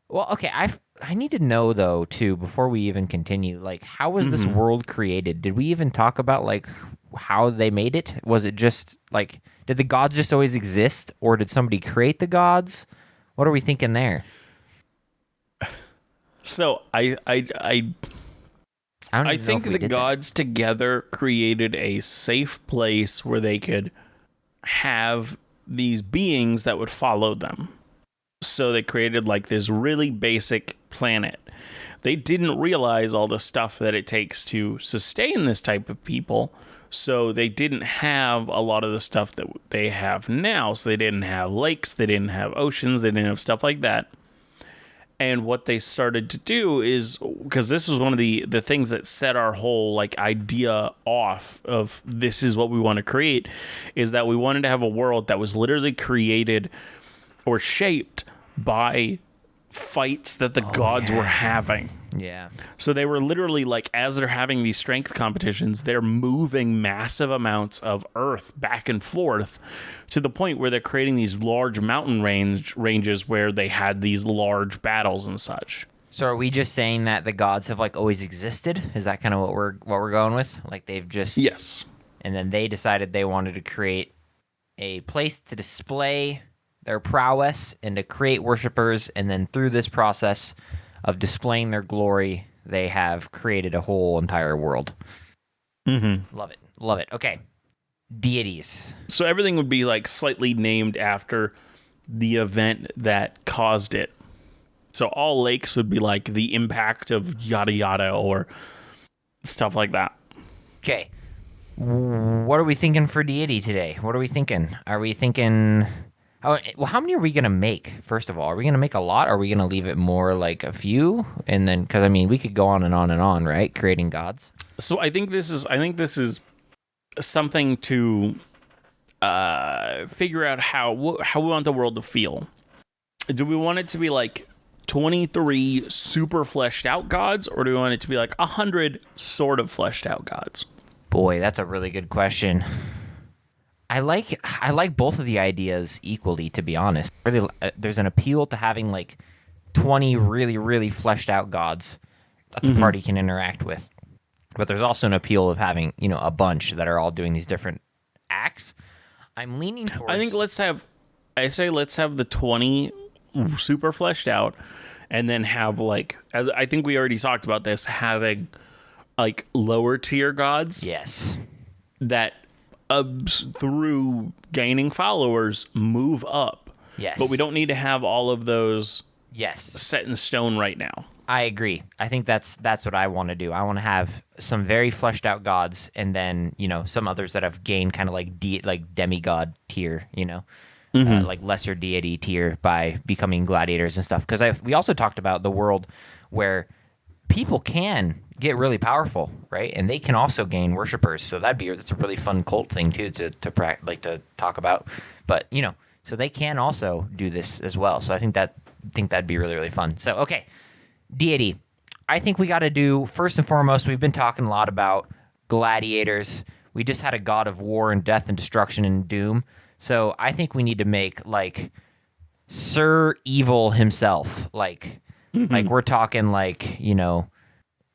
Speaker 1: Well, okay. I need to know though too before we even continue. Like, how was this world created? Did we even talk about like how they made it? Was it just like, did the gods just always exist, or did somebody create the gods? What are we thinking there?
Speaker 2: So
Speaker 1: I don't
Speaker 2: I
Speaker 1: even know
Speaker 2: think
Speaker 1: if we
Speaker 2: the
Speaker 1: did that.
Speaker 2: gods together created a safe place where they could have these beings that would follow them. So they created like this really basic planet. They didn't realize all the stuff that it takes to sustain this type of people. So they didn't have a lot of the stuff that they have now. So they didn't have lakes, they didn't have oceans, they didn't have stuff like that. And what they started to do is, because this was one of the things that set our whole like idea off of this is what we want to create, is that we wanted to have a world that was literally created or shaped by fights that the gods were having.
Speaker 1: Yeah.
Speaker 2: So they were literally like, as they're having these strength competitions, they're moving massive amounts of earth back and forth to the point where they're creating these large mountain ranges where they had these large battles and such.
Speaker 1: So are we just saying that the gods have like always existed? Is that kind of what we're going with? Like they've just
Speaker 2: Yes.
Speaker 1: and then they decided they wanted to create a place to display their prowess and to create worshipers, and then through this process of displaying their glory, they have created a whole entire world.
Speaker 2: Mm-hmm.
Speaker 1: Love it. Okay, deities.
Speaker 2: So everything would be like slightly named after the event that caused it. So all lakes would be like the impact of yada yada or stuff like that.
Speaker 1: Okay, what are we thinking for deity today? What are we thinking? Are we thinking? Oh, well, how many are we gonna make? First of all, are we gonna make a lot? Or are we gonna leave it more like a few? And then, because I mean, we could go on and on and on, right? Creating gods.
Speaker 2: So I think this is something to figure out how we want the world to feel. Do we want it to be like 23 super fleshed out gods, or do we want it to be like 100 sort of fleshed out gods?
Speaker 1: Boy, that's a really good question. I like both of the ideas equally, to be honest. Really, there's an appeal to having like 20 really, really fleshed out gods that the party can interact with. But there's also an appeal of having, a bunch that are all doing these different acts. I'm leaning towards...
Speaker 2: I think let's have the 20 super fleshed out, and then have like, as I think we already talked about this, having like lower tier gods.
Speaker 1: Yes.
Speaker 2: That through gaining followers move up.
Speaker 1: Yes.
Speaker 2: But we don't need to have all of those
Speaker 1: yes.
Speaker 2: set in stone right now.
Speaker 1: I agree. I think that's what I want to do. I want to have some very fleshed out gods, and then some others that have gained kind of like demigod tier, like lesser deity tier by becoming gladiators and stuff. Because we also talked about the world where people can get really powerful, right? And they can also gain worshipers. So that's a really fun cult thing too to talk about. But so they can also do this as well. So I think that'd be really, really fun. So okay. Deity. I think we got to do, first and foremost, we've been talking a lot about gladiators. We just had a god of war and death and destruction and doom. So I think we need to make, like, Sir Evil himself. Like we're talking, like,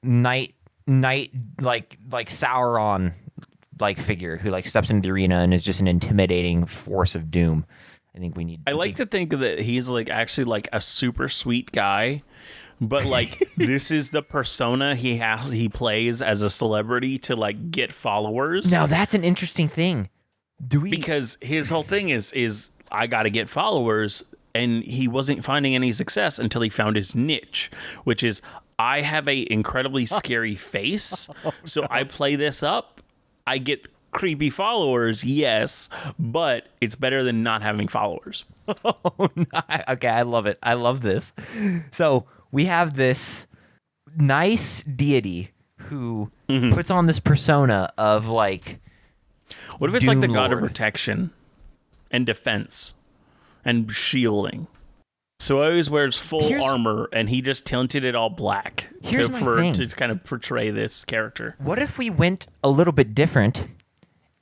Speaker 1: knight, like Sauron, like, figure who, like, steps into the arena and is just an intimidating force of doom. I think we need...
Speaker 2: I like to think that he's, like, actually, like, a super sweet guy. But like this is the persona he plays as a celebrity to like get followers.
Speaker 1: Now that's an interesting thing.
Speaker 2: Because his whole thing is I got to get followers, and he wasn't finding any success until he found his niche, which is I have a incredibly scary face, so I play this up. I get creepy followers, yes, but it's better than not having followers.
Speaker 1: Oh, okay, I love it. I love this. So we have this nice deity who puts on this persona of like...
Speaker 2: What if it's like the god of
Speaker 1: Lord.
Speaker 2: protection and defense and shielding? So he always wears full armor, and he just tinted it all black to kind of portray this character.
Speaker 1: What if we went a little bit different,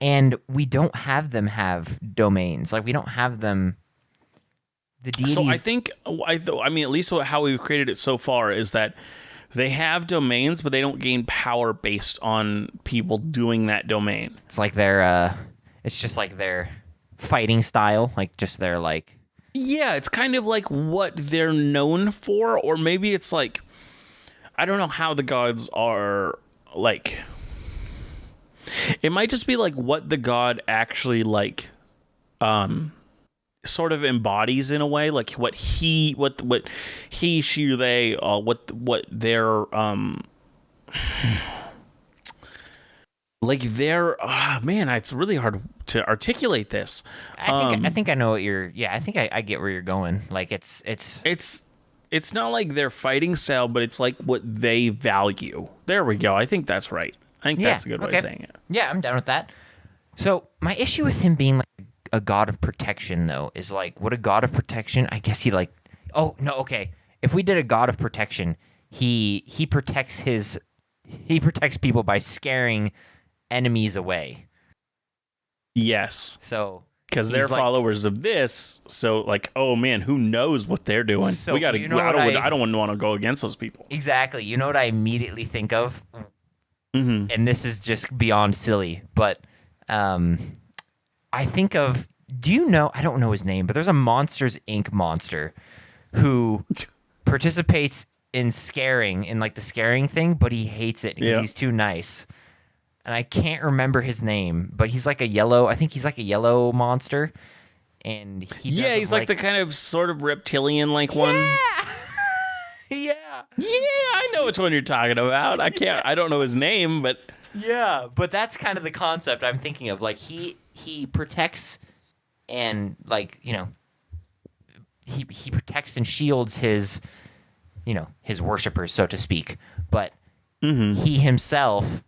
Speaker 1: and we don't have them have domains? Like, we don't have them... The deities...
Speaker 2: So I think, I mean, at least how we've created it so far is that They have domains, but they don't gain power based on people doing that domain.
Speaker 1: It's like it's just like their fighting style, like just their like.
Speaker 2: Yeah, it's kind of like what they're known for, or maybe it's like, I don't know how the gods are like. It might just be like what the god actually like, sort of embodies in a way, like what he, she, or they, what their like their man, it's really hard to articulate this.
Speaker 1: I think I know what you're. Yeah, I think I get where you're going. Like
Speaker 2: It's not like their fighting style, but it's like what they value. There we go. I think that's right. I think that's a good way of saying it.
Speaker 1: Yeah, I'm down with that. So my issue with him being like a god of protection, though, is like, would a god of protection? I guess he like. Oh no, okay. If we did a god of protection, he protects people by scaring enemies away.
Speaker 2: Yes.
Speaker 1: So
Speaker 2: because they're like, followers of this, so like, oh man, who knows what they're doing? So we got to. You know I don't want to go against those people.
Speaker 1: Exactly. You know what I immediately think of, and this is just beyond silly, but I think of. Do you know? I don't know his name, but there's a Monsters Inc. monster who participates in the scaring thing, but he hates it because he's too nice. And I can't remember his name, but he's like I think he's like a yellow monster. And
Speaker 2: he's like the kind of sort of reptilian like one.
Speaker 1: Yeah.
Speaker 2: Yeah, I know which one you're talking about. I don't know his name, but
Speaker 1: yeah, but that's kind of the concept I'm thinking of. Like he protects and like, you know, he protects and shields his, you know, his worshipers, so to speak. But he himself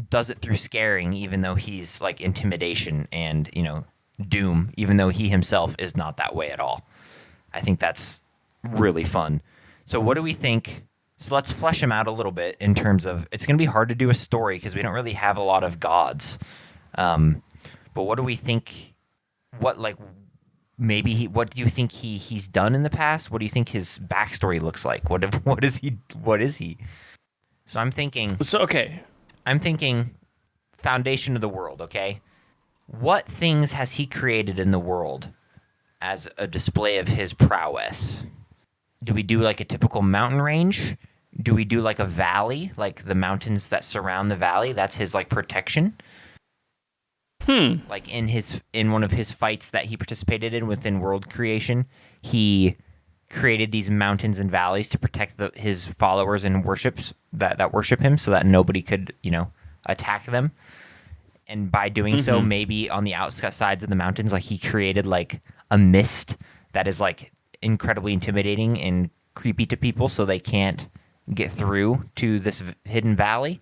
Speaker 1: does it through scaring, even though he's like intimidation and, you know, doom, even though he himself is not that way at all. I think that's really fun. So what do we think? So let's flesh him out a little bit in terms of, it's going to be hard to do a story because we don't really have a lot of gods. But what do we think? What like maybe what do you think he's done in the past? What do you think his backstory looks like? What is he? So I'm thinking. I'm thinking foundation of the world, okay? What things has he created in the world as a display of his prowess? Do we do like a typical mountain range? Do we do like a valley, like the mountains that surround the valley? That's his like protection? Like in one of his fights that he participated in within world creation, he created these mountains and valleys to protect his followers and that worship him, so that nobody could, you know, attack them. And by doing so, maybe on the outsides of the mountains, like he created like a mist that is like incredibly intimidating and creepy to people, so they can't get through to this hidden valley.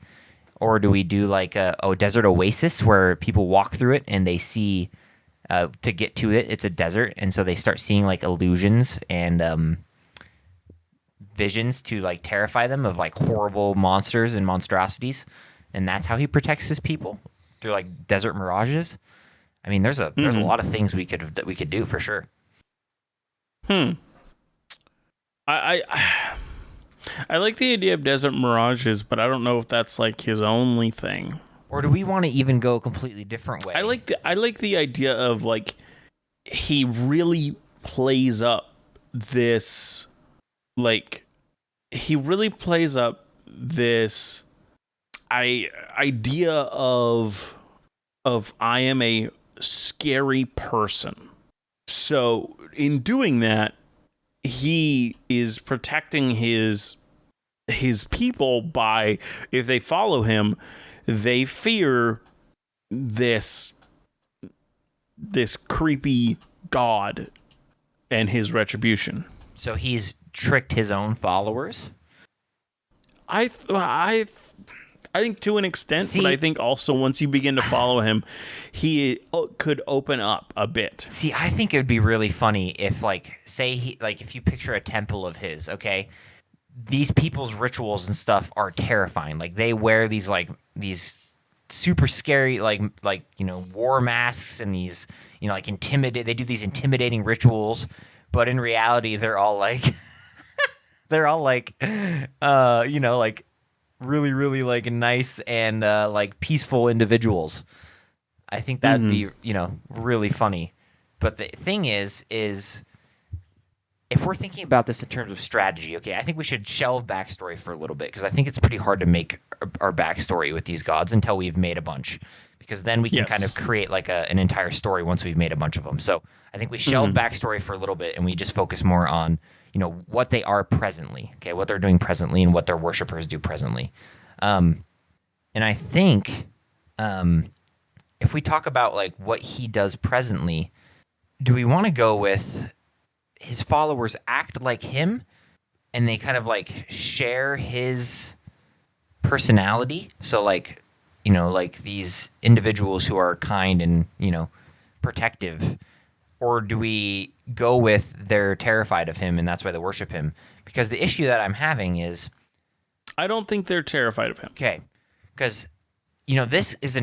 Speaker 1: Or do we do like a desert oasis where people walk through it and they see to get to it, it's a desert, and so they start seeing like illusions and visions to like terrify them of like horrible monsters and monstrosities, and that's how he protects his people through like desert mirages. I mean, there's a lot of things we could do for sure.
Speaker 2: I like the idea of desert mirages, but I don't know if that's like his only thing.
Speaker 1: Or do we want to even go a completely different way?
Speaker 2: I like the idea of like he really plays up this idea of I am a scary person. So in doing that, he is protecting his people by, if they follow him, they fear this creepy god and his retribution.
Speaker 1: So he's tricked his own followers?
Speaker 2: I think to an extent, but I think also once you begin to follow him, he could open up a bit.
Speaker 1: See, I think it would be really funny if, like, say if you picture a temple of his, okay? These people's rituals and stuff are terrifying. Like, they wear these super scary, like you know, war masks and these, you know, like they do these intimidating rituals, but in reality, they're all like they're all like, like really, really like nice and like peaceful individuals. I think that'd be, really funny. But the thing is if we're thinking about this in terms of strategy, okay, I think we should shelve backstory for a little bit because I think it's pretty hard to make our backstory with these gods until we've made a bunch. Because then we can kind of create like an entire story once we've made a bunch of them. So I think we shelve backstory for a little bit and we just focus more on, what they are presently, okay, what they're doing presently and what their worshipers do presently. And I think if we talk about like what he does presently, do we want to go with his followers act like him and they kind of like share his personality? So like, like these individuals who are kind and, protective, or do we go with they're terrified of him and that's why they worship him? Because the issue that I'm having is
Speaker 2: I don't think they're terrified of him.
Speaker 1: Okay. Because this is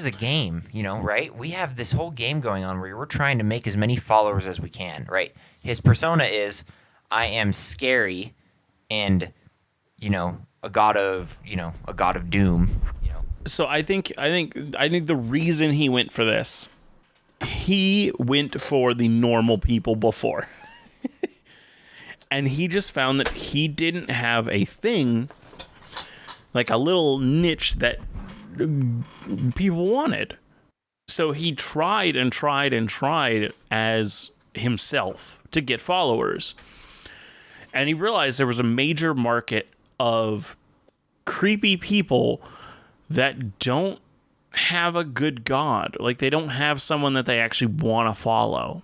Speaker 1: a game, right? We have this whole game going on where we're trying to make as many followers as we can, right? His persona is, I am scary, and a god of doom.
Speaker 2: So I think the reason he went for this, he went for the normal people before, and he just found that he didn't have a thing, like a little niche that people wanted. So he tried and tried and tried as himself to get followers. And he realized there was a major market of creepy people that don't have a good god. Like, they don't have someone that they actually want to follow.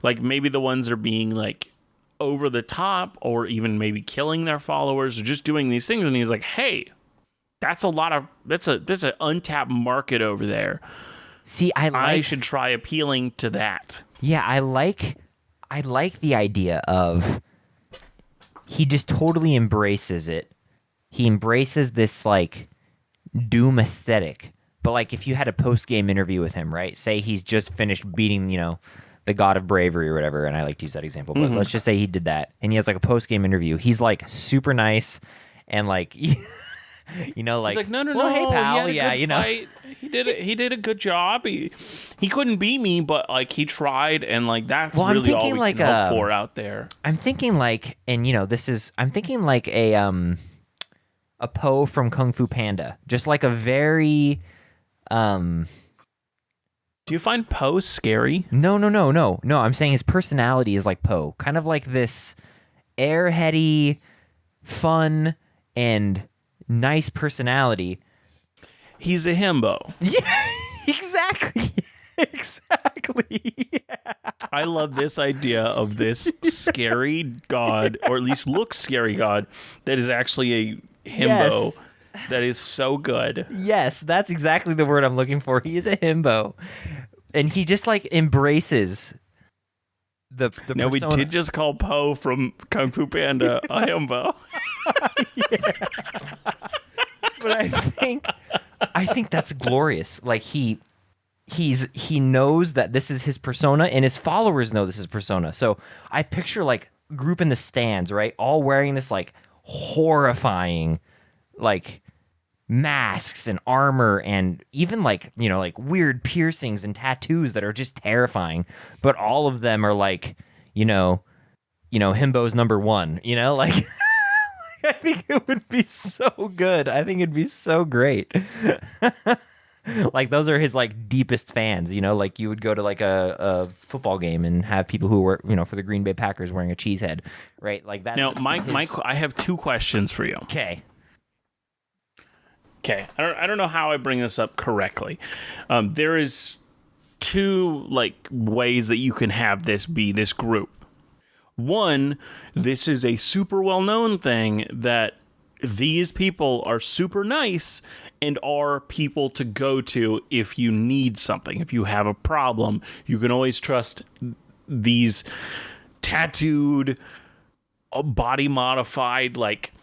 Speaker 2: Like, maybe the ones that are being, like, over the top, or even maybe killing their followers, or just doing these things. And he's like, hey, that's an untapped market over there.
Speaker 1: See, I
Speaker 2: should try appealing to that.
Speaker 1: Yeah, I like the idea of he just totally embraces it. He embraces this like doom aesthetic. But like if you had a post-game interview with him, right? Say he's just finished beating, the god of bravery or whatever, and I like to use that example, but let's just say he did that and he has like a post-game interview. He's like super nice and like like,
Speaker 2: he's like, no,
Speaker 1: well, hey pal,
Speaker 2: he had a good fight. He did a good job. He couldn't beat me, but like he tried, and like that's really all we can hope for out there.
Speaker 1: I'm thinking like, and I'm thinking like a Po from Kung Fu Panda, just like a very
Speaker 2: Do you find Po scary?
Speaker 1: No. I'm saying his personality is like Po, kind of like this airheady, fun, and nice personality.
Speaker 2: He's a himbo.
Speaker 1: Yeah, exactly. Yeah.
Speaker 2: I love this idea of this scary god, or at least looks scary god, that is actually a himbo. Yes. That is so good.
Speaker 1: Yes, that's exactly the word I'm looking for. He is a himbo. And he just like embraces the
Speaker 2: Now, persona. We did just call Po from Kung Fu Panda a himbo.
Speaker 1: But I think that's glorious. Like he knows that this is his persona, and his followers know this is his persona. So I picture like group in the stands, right? All wearing this like horrifying like masks and armor and even like, like weird piercings and tattoos that are just terrifying. But all of them are like, himbo's number one, like I think it would be so good. I think it'd be so great. Like those are his like deepest fans, like you would go to like a football game and have people who were, for the Green Bay Packers wearing a cheese head, right? Like that.
Speaker 2: Now, Mike, I have two questions for you.
Speaker 1: Okay.
Speaker 2: I don't know how I bring this up correctly. There is two like ways that you can have this be this group. One, this is a super well-known thing that these people are super nice and are people to go to if you need something. If you have a problem, you can always trust these tattooed, body-modified, like,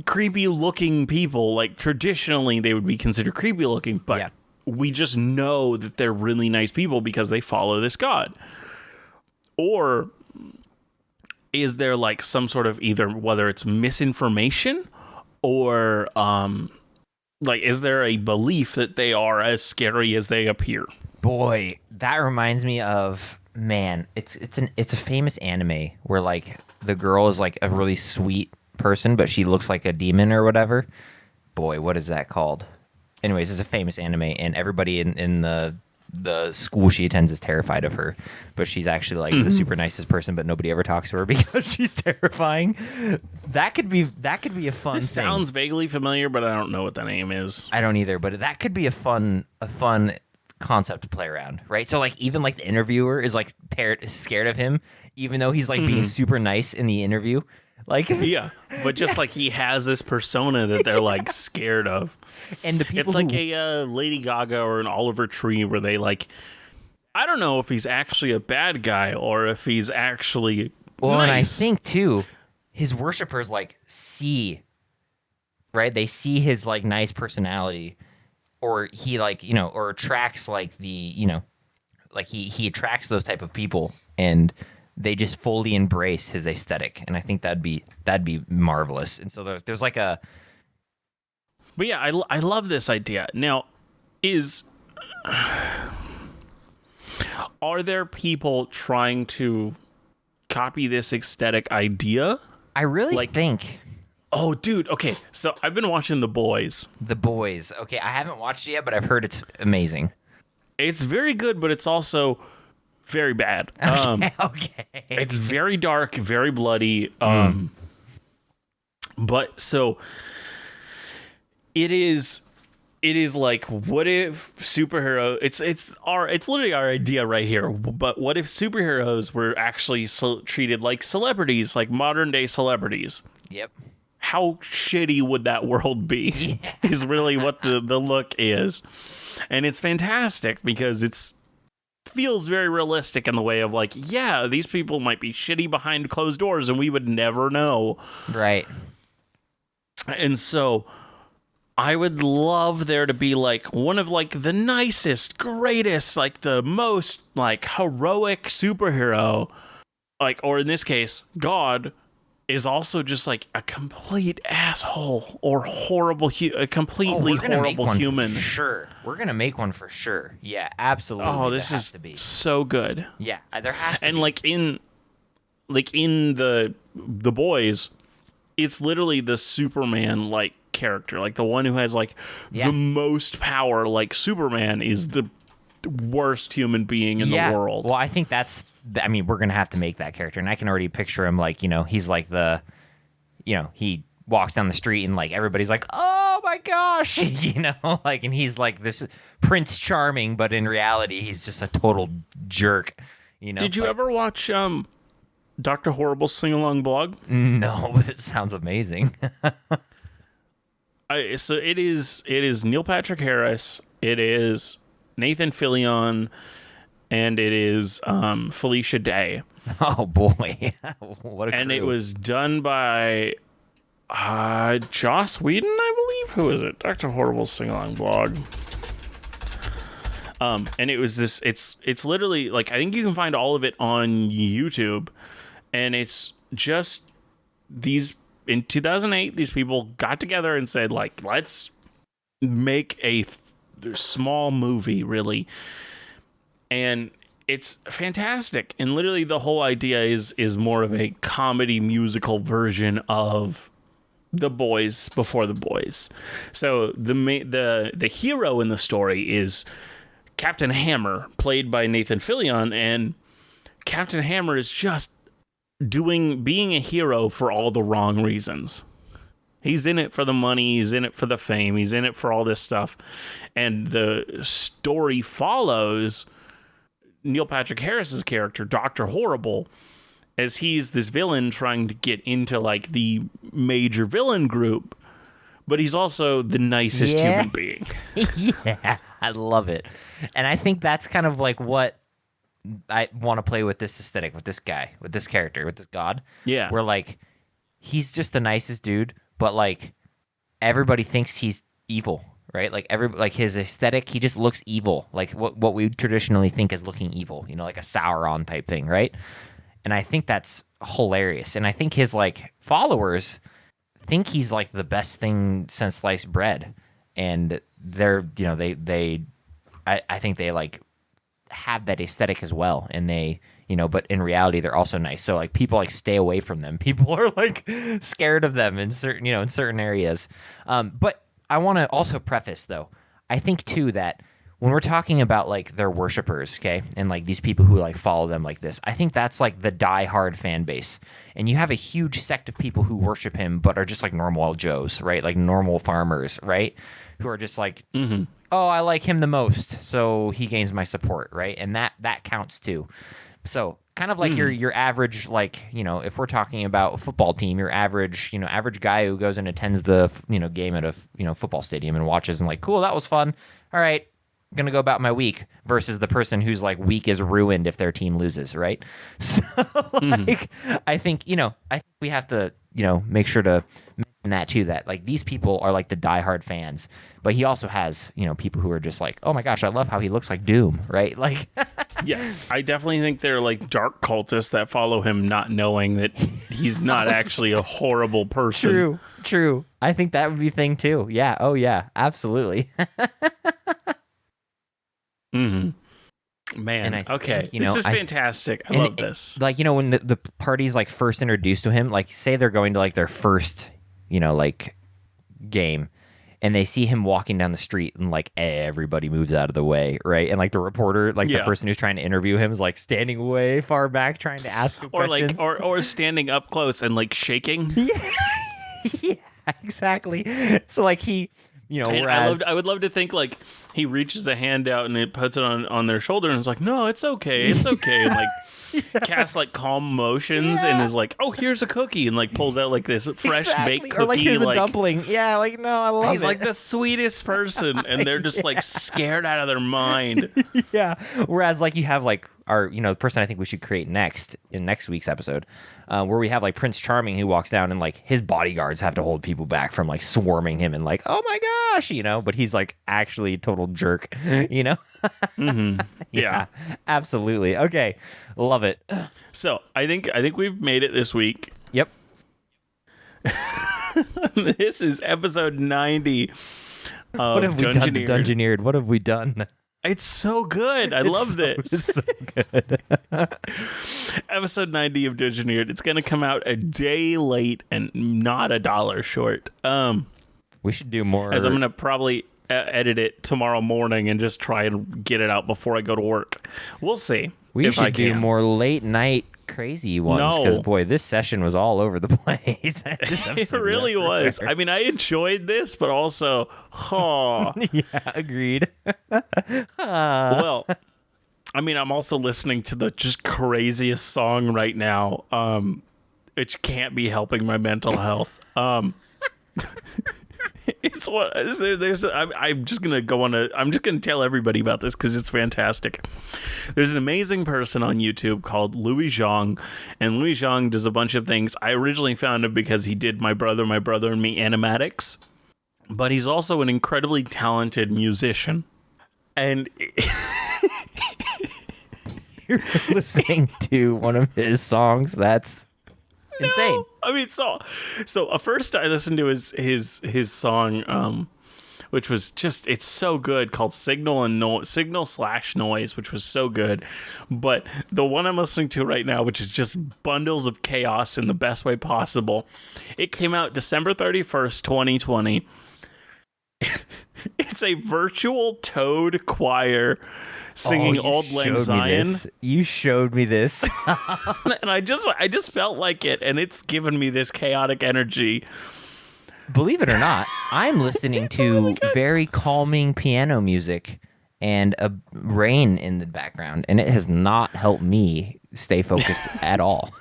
Speaker 2: creepy-looking people. Like, traditionally, they would be considered creepy-looking, but we just know that they're really nice people because they follow this god. Or is there like some sort of either whether it's misinformation or like is there a belief that they are as scary as they appear?
Speaker 1: Boy, that reminds me of, man, it's a famous anime where like the girl is like a really sweet person, but she looks like a demon or whatever. Boy, what is that called? Anyways, it's a famous anime, and everybody in the school she attends is terrified of her, but she's actually like the super nicest person, but nobody ever talks to her because she's terrifying. That could be a fun
Speaker 2: This
Speaker 1: thing.
Speaker 2: sounds vaguely familiar, but I don't know what the name is.
Speaker 1: I don't either, but that could be a fun concept to play around, right? So like even like the interviewer is like scared of him, even though he's like being super nice in the interview. Like
Speaker 2: Yeah, but just like he has this persona that they're like scared of.
Speaker 1: and the people
Speaker 2: It's like a Lady Gaga or an Oliver Tree where they like, I don't know if he's actually a bad guy or if he's actually
Speaker 1: well,
Speaker 2: nice.
Speaker 1: and I think too, his worshipers like see, right? They see his like nice personality, or he like or attracts like like he attracts those type of people, and they just fully embrace his aesthetic, and I think that'd be marvelous. And so there's like a.
Speaker 2: But yeah, I love this idea. Now, are there people trying to copy this aesthetic idea?
Speaker 1: I really think
Speaker 2: Oh, dude. Okay, so I've been watching The Boys.
Speaker 1: The Boys. Okay, I haven't watched it yet, but I've heard it's amazing.
Speaker 2: It's very good, but it's also very bad.
Speaker 1: Okay.
Speaker 2: It's very dark, very bloody. But so it is like, what if superhero? It's literally our idea right here. But what if superheroes were actually treated like celebrities, like modern day celebrities?
Speaker 1: Yep.
Speaker 2: How shitty would that world be?
Speaker 1: Yeah.
Speaker 2: Is really what the look is, and it's fantastic because it's feels very realistic in the way of like, yeah, these people might be shitty behind closed doors and we would never know.
Speaker 1: Right.
Speaker 2: And so I would love there to be like one of like the nicest, greatest, like the most like heroic superhero, like, or in this case, God is also just like a complete asshole or horrible, a completely horrible human.
Speaker 1: Sure. We're going to make one for sure. Yeah, absolutely.
Speaker 2: Oh, this is so good.
Speaker 1: Yeah, there has to
Speaker 2: and
Speaker 1: be.
Speaker 2: like in the Boys, it's literally the Superman like character, like the one who has like the most power. Like Superman is the worst human being in the world.
Speaker 1: Well, I think we're gonna have to make that character, and I can already picture him like he's like he walks down the street and like everybody's like, oh my gosh, like, and he's like this Prince Charming, but in reality he's just a total jerk.
Speaker 2: Did you ever watch Dr. Horrible's sing-along blog?
Speaker 1: No, but it sounds amazing.
Speaker 2: So it is Neil Patrick Harris, it is Nathan Fillion, and it is Felicia Day.
Speaker 1: Oh boy, what a crew.
Speaker 2: And it was done by Joss Whedon, I believe. Who is it? Dr. Horrible's sing-along blog. And it was this. It's literally like, I think you can find all of it on YouTube, and it's just these. In 2008, these people got together and said, like, let's make a small movie, really. And it's fantastic. And literally the whole idea is more of a comedy musical version of The Boys before The Boys. So the hero in the story is Captain Hammer, played by Nathan Fillion. And Captain Hammer is just being a hero for all the wrong reasons. He's in it for the money, he's in it for the fame, he's in it for all this stuff. And the story follows Neil Patrick Harris's character, Dr. Horrible, as he's this villain trying to get into like the major villain group, but he's also the nicest human being.
Speaker 1: Yeah, I love it. And I think that's kind of like what I want to play with this aesthetic, with this guy, with this character, with this god.
Speaker 2: Yeah.
Speaker 1: Where, like, he's just the nicest dude, but, like, everybody thinks he's evil, right? Like his aesthetic, he just looks evil. Like, what we traditionally think is looking evil, like a Sauron type thing, right? And I think that's hilarious, and I think his like followers think he's like the best thing since sliced bread, and they're I think they like have that aesthetic as well, and they but in reality they're also nice. So like people like stay away from them. People are like scared of them in certain areas. But I want to also preface though, I think too that when we're talking about like their worshipers, okay, and like these people who like follow them like this, I think that's like the die-hard fan base. And you have a huge sect of people who worship him but are just like normal Joes, right? Like normal farmers, right? Who are just like, oh, I like him the most, so he gains my support, right? And that counts too. So kind of like your average, like, if we're talking about a football team, your average guy who goes and attends the, game at a, football stadium and watches and like, cool, that was fun. All right, going to go about my week, versus the person whose like week is ruined if their team loses, right? So like, I think we have to, make sure to mention that too, that like these people are like the diehard fans, but he also has, people who are just like, oh my gosh, I love how he looks like Doom, right? Like,
Speaker 2: yes, I definitely think they're like dark cultists that follow him, not knowing that he's not actually a horrible person.
Speaker 1: True. I think that would be a thing too. Yeah. Oh yeah, absolutely.
Speaker 2: Man, okay. This is fantastic. I love this.
Speaker 1: Like, when the party's like first introduced to him, like say they're going to like their first, like game, and they see him walking down the street and like everybody moves out of the way, right? And like the reporter, like the person who's trying to interview him is like standing way far back trying to ask him questions.
Speaker 2: Or standing up close and like shaking.
Speaker 1: Yeah, exactly. So like he... whereas...
Speaker 2: I would love to think like he reaches a hand out and it puts it on their shoulder and is like, no, it's okay, and like casts like calm motions and is like, oh, here's a cookie, and like pulls out like this fresh baked cookie,
Speaker 1: or like here's a dumpling. Yeah, like no, I love it.
Speaker 2: He's like the sweetest person, and they're just like scared out of their mind.
Speaker 1: Yeah. Whereas like you have like our the person I think we should create next in next week's episode, where we have like Prince Charming who walks down and like his bodyguards have to hold people back from like swarming him and like, oh my gosh, but he's like actually a total jerk, Yeah, absolutely. Okay, love it.
Speaker 2: So I think we've made it this week.
Speaker 1: Yep.
Speaker 2: This is episode 90 of
Speaker 1: What have we done to Dungeoneered? What have we done?
Speaker 2: It's so good. I love this.
Speaker 1: It's so good.
Speaker 2: Episode 90 of Dungeoneered. It's going to come out a day late and not $1 short.
Speaker 1: We should do more.
Speaker 2: As I'm going to probably edit it tomorrow morning and just try and get it out before I go to work. We'll see.
Speaker 1: We should do more late night crazy ones, because boy, this session was all over the place.
Speaker 2: It really was. I mean, I enjoyed this, but also,
Speaker 1: yeah, agreed.
Speaker 2: Well, I mean, I'm also listening to the just craziest song right now, which can't be helping my mental health. It's what I'm just gonna go on I'm just gonna tell everybody about this because it's fantastic. There's an amazing person on YouTube called Louis Zhang, and Louis Zhang does a bunch of things. I originally found him because he did My Brother and Me animatics, but he's also an incredibly talented musician. And
Speaker 1: you're listening to one of his songs. That's insane.
Speaker 2: No. I mean, so first I listened to his song, which was just, it's so good, called Signal/Noise, which was so good. But the one I'm listening to right now, which is just bundles of chaos in the best way possible, it came out December 31st, 2020. It's a virtual toad choir singing Auld Lang Syne.
Speaker 1: You showed me this.
Speaker 2: And I just felt like it, and it's given me this chaotic energy.
Speaker 1: Believe it or not, I'm listening to very calming piano music and a rain in the background, and it has not helped me stay focused at all.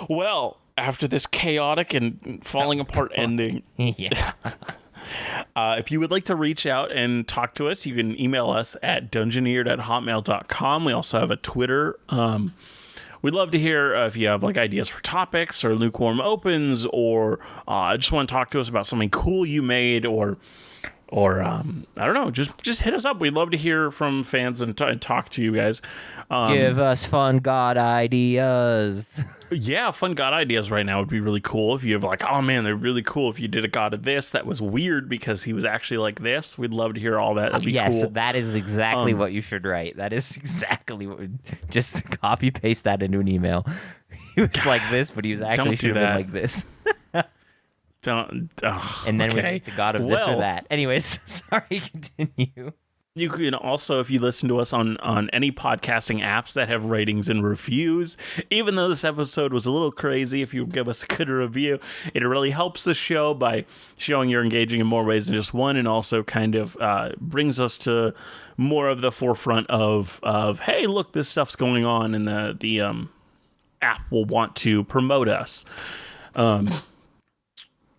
Speaker 2: Well, after this chaotic and falling apart ending.
Speaker 1: Yeah.
Speaker 2: If you would like to reach out and talk to us, you can email us at dungeoneered@hotmail.com. We also have a Twitter. We'd love to hear if you have like ideas for topics or lukewarm opens, or just want to talk to us about something cool you made, or or I don't know, just hit us up. We'd love to hear from fans and talk to you guys.
Speaker 1: Give us fun god ideas.
Speaker 2: Yeah, fun god ideas right now would be really cool. If you have like, oh man, they're really cool. If you did a god of this that was weird because he was actually like this, we'd love to hear all that. That'd be
Speaker 1: yes,
Speaker 2: cool.
Speaker 1: that is exactly what you should write. That is exactly what. Just copy paste that into an email. He was like this, but he was actually should have been like this.
Speaker 2: Don't. Oh,
Speaker 1: and then we
Speaker 2: okay.
Speaker 1: make the god of this or that. Anyways, sorry. Continue.
Speaker 2: You can also, if you listen to us on any podcasting apps that have ratings and reviews, even though this episode was a little crazy, if you give us a good review, it really helps the show by showing you're engaging in more ways than just one, and also kind of brings us to more of the forefront of hey, look, this stuff's going on, and the app will want to promote us.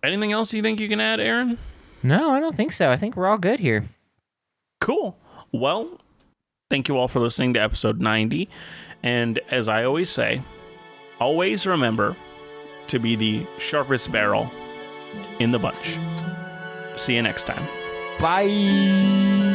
Speaker 2: Anything else you think you can add, Aaron?
Speaker 1: No, I don't think so. I think we're all good here.
Speaker 2: Cool. Well, thank you all for listening to episode 90. And as I always say, always remember to be the sharpest barrel in the bunch. See you next time.
Speaker 1: Bye.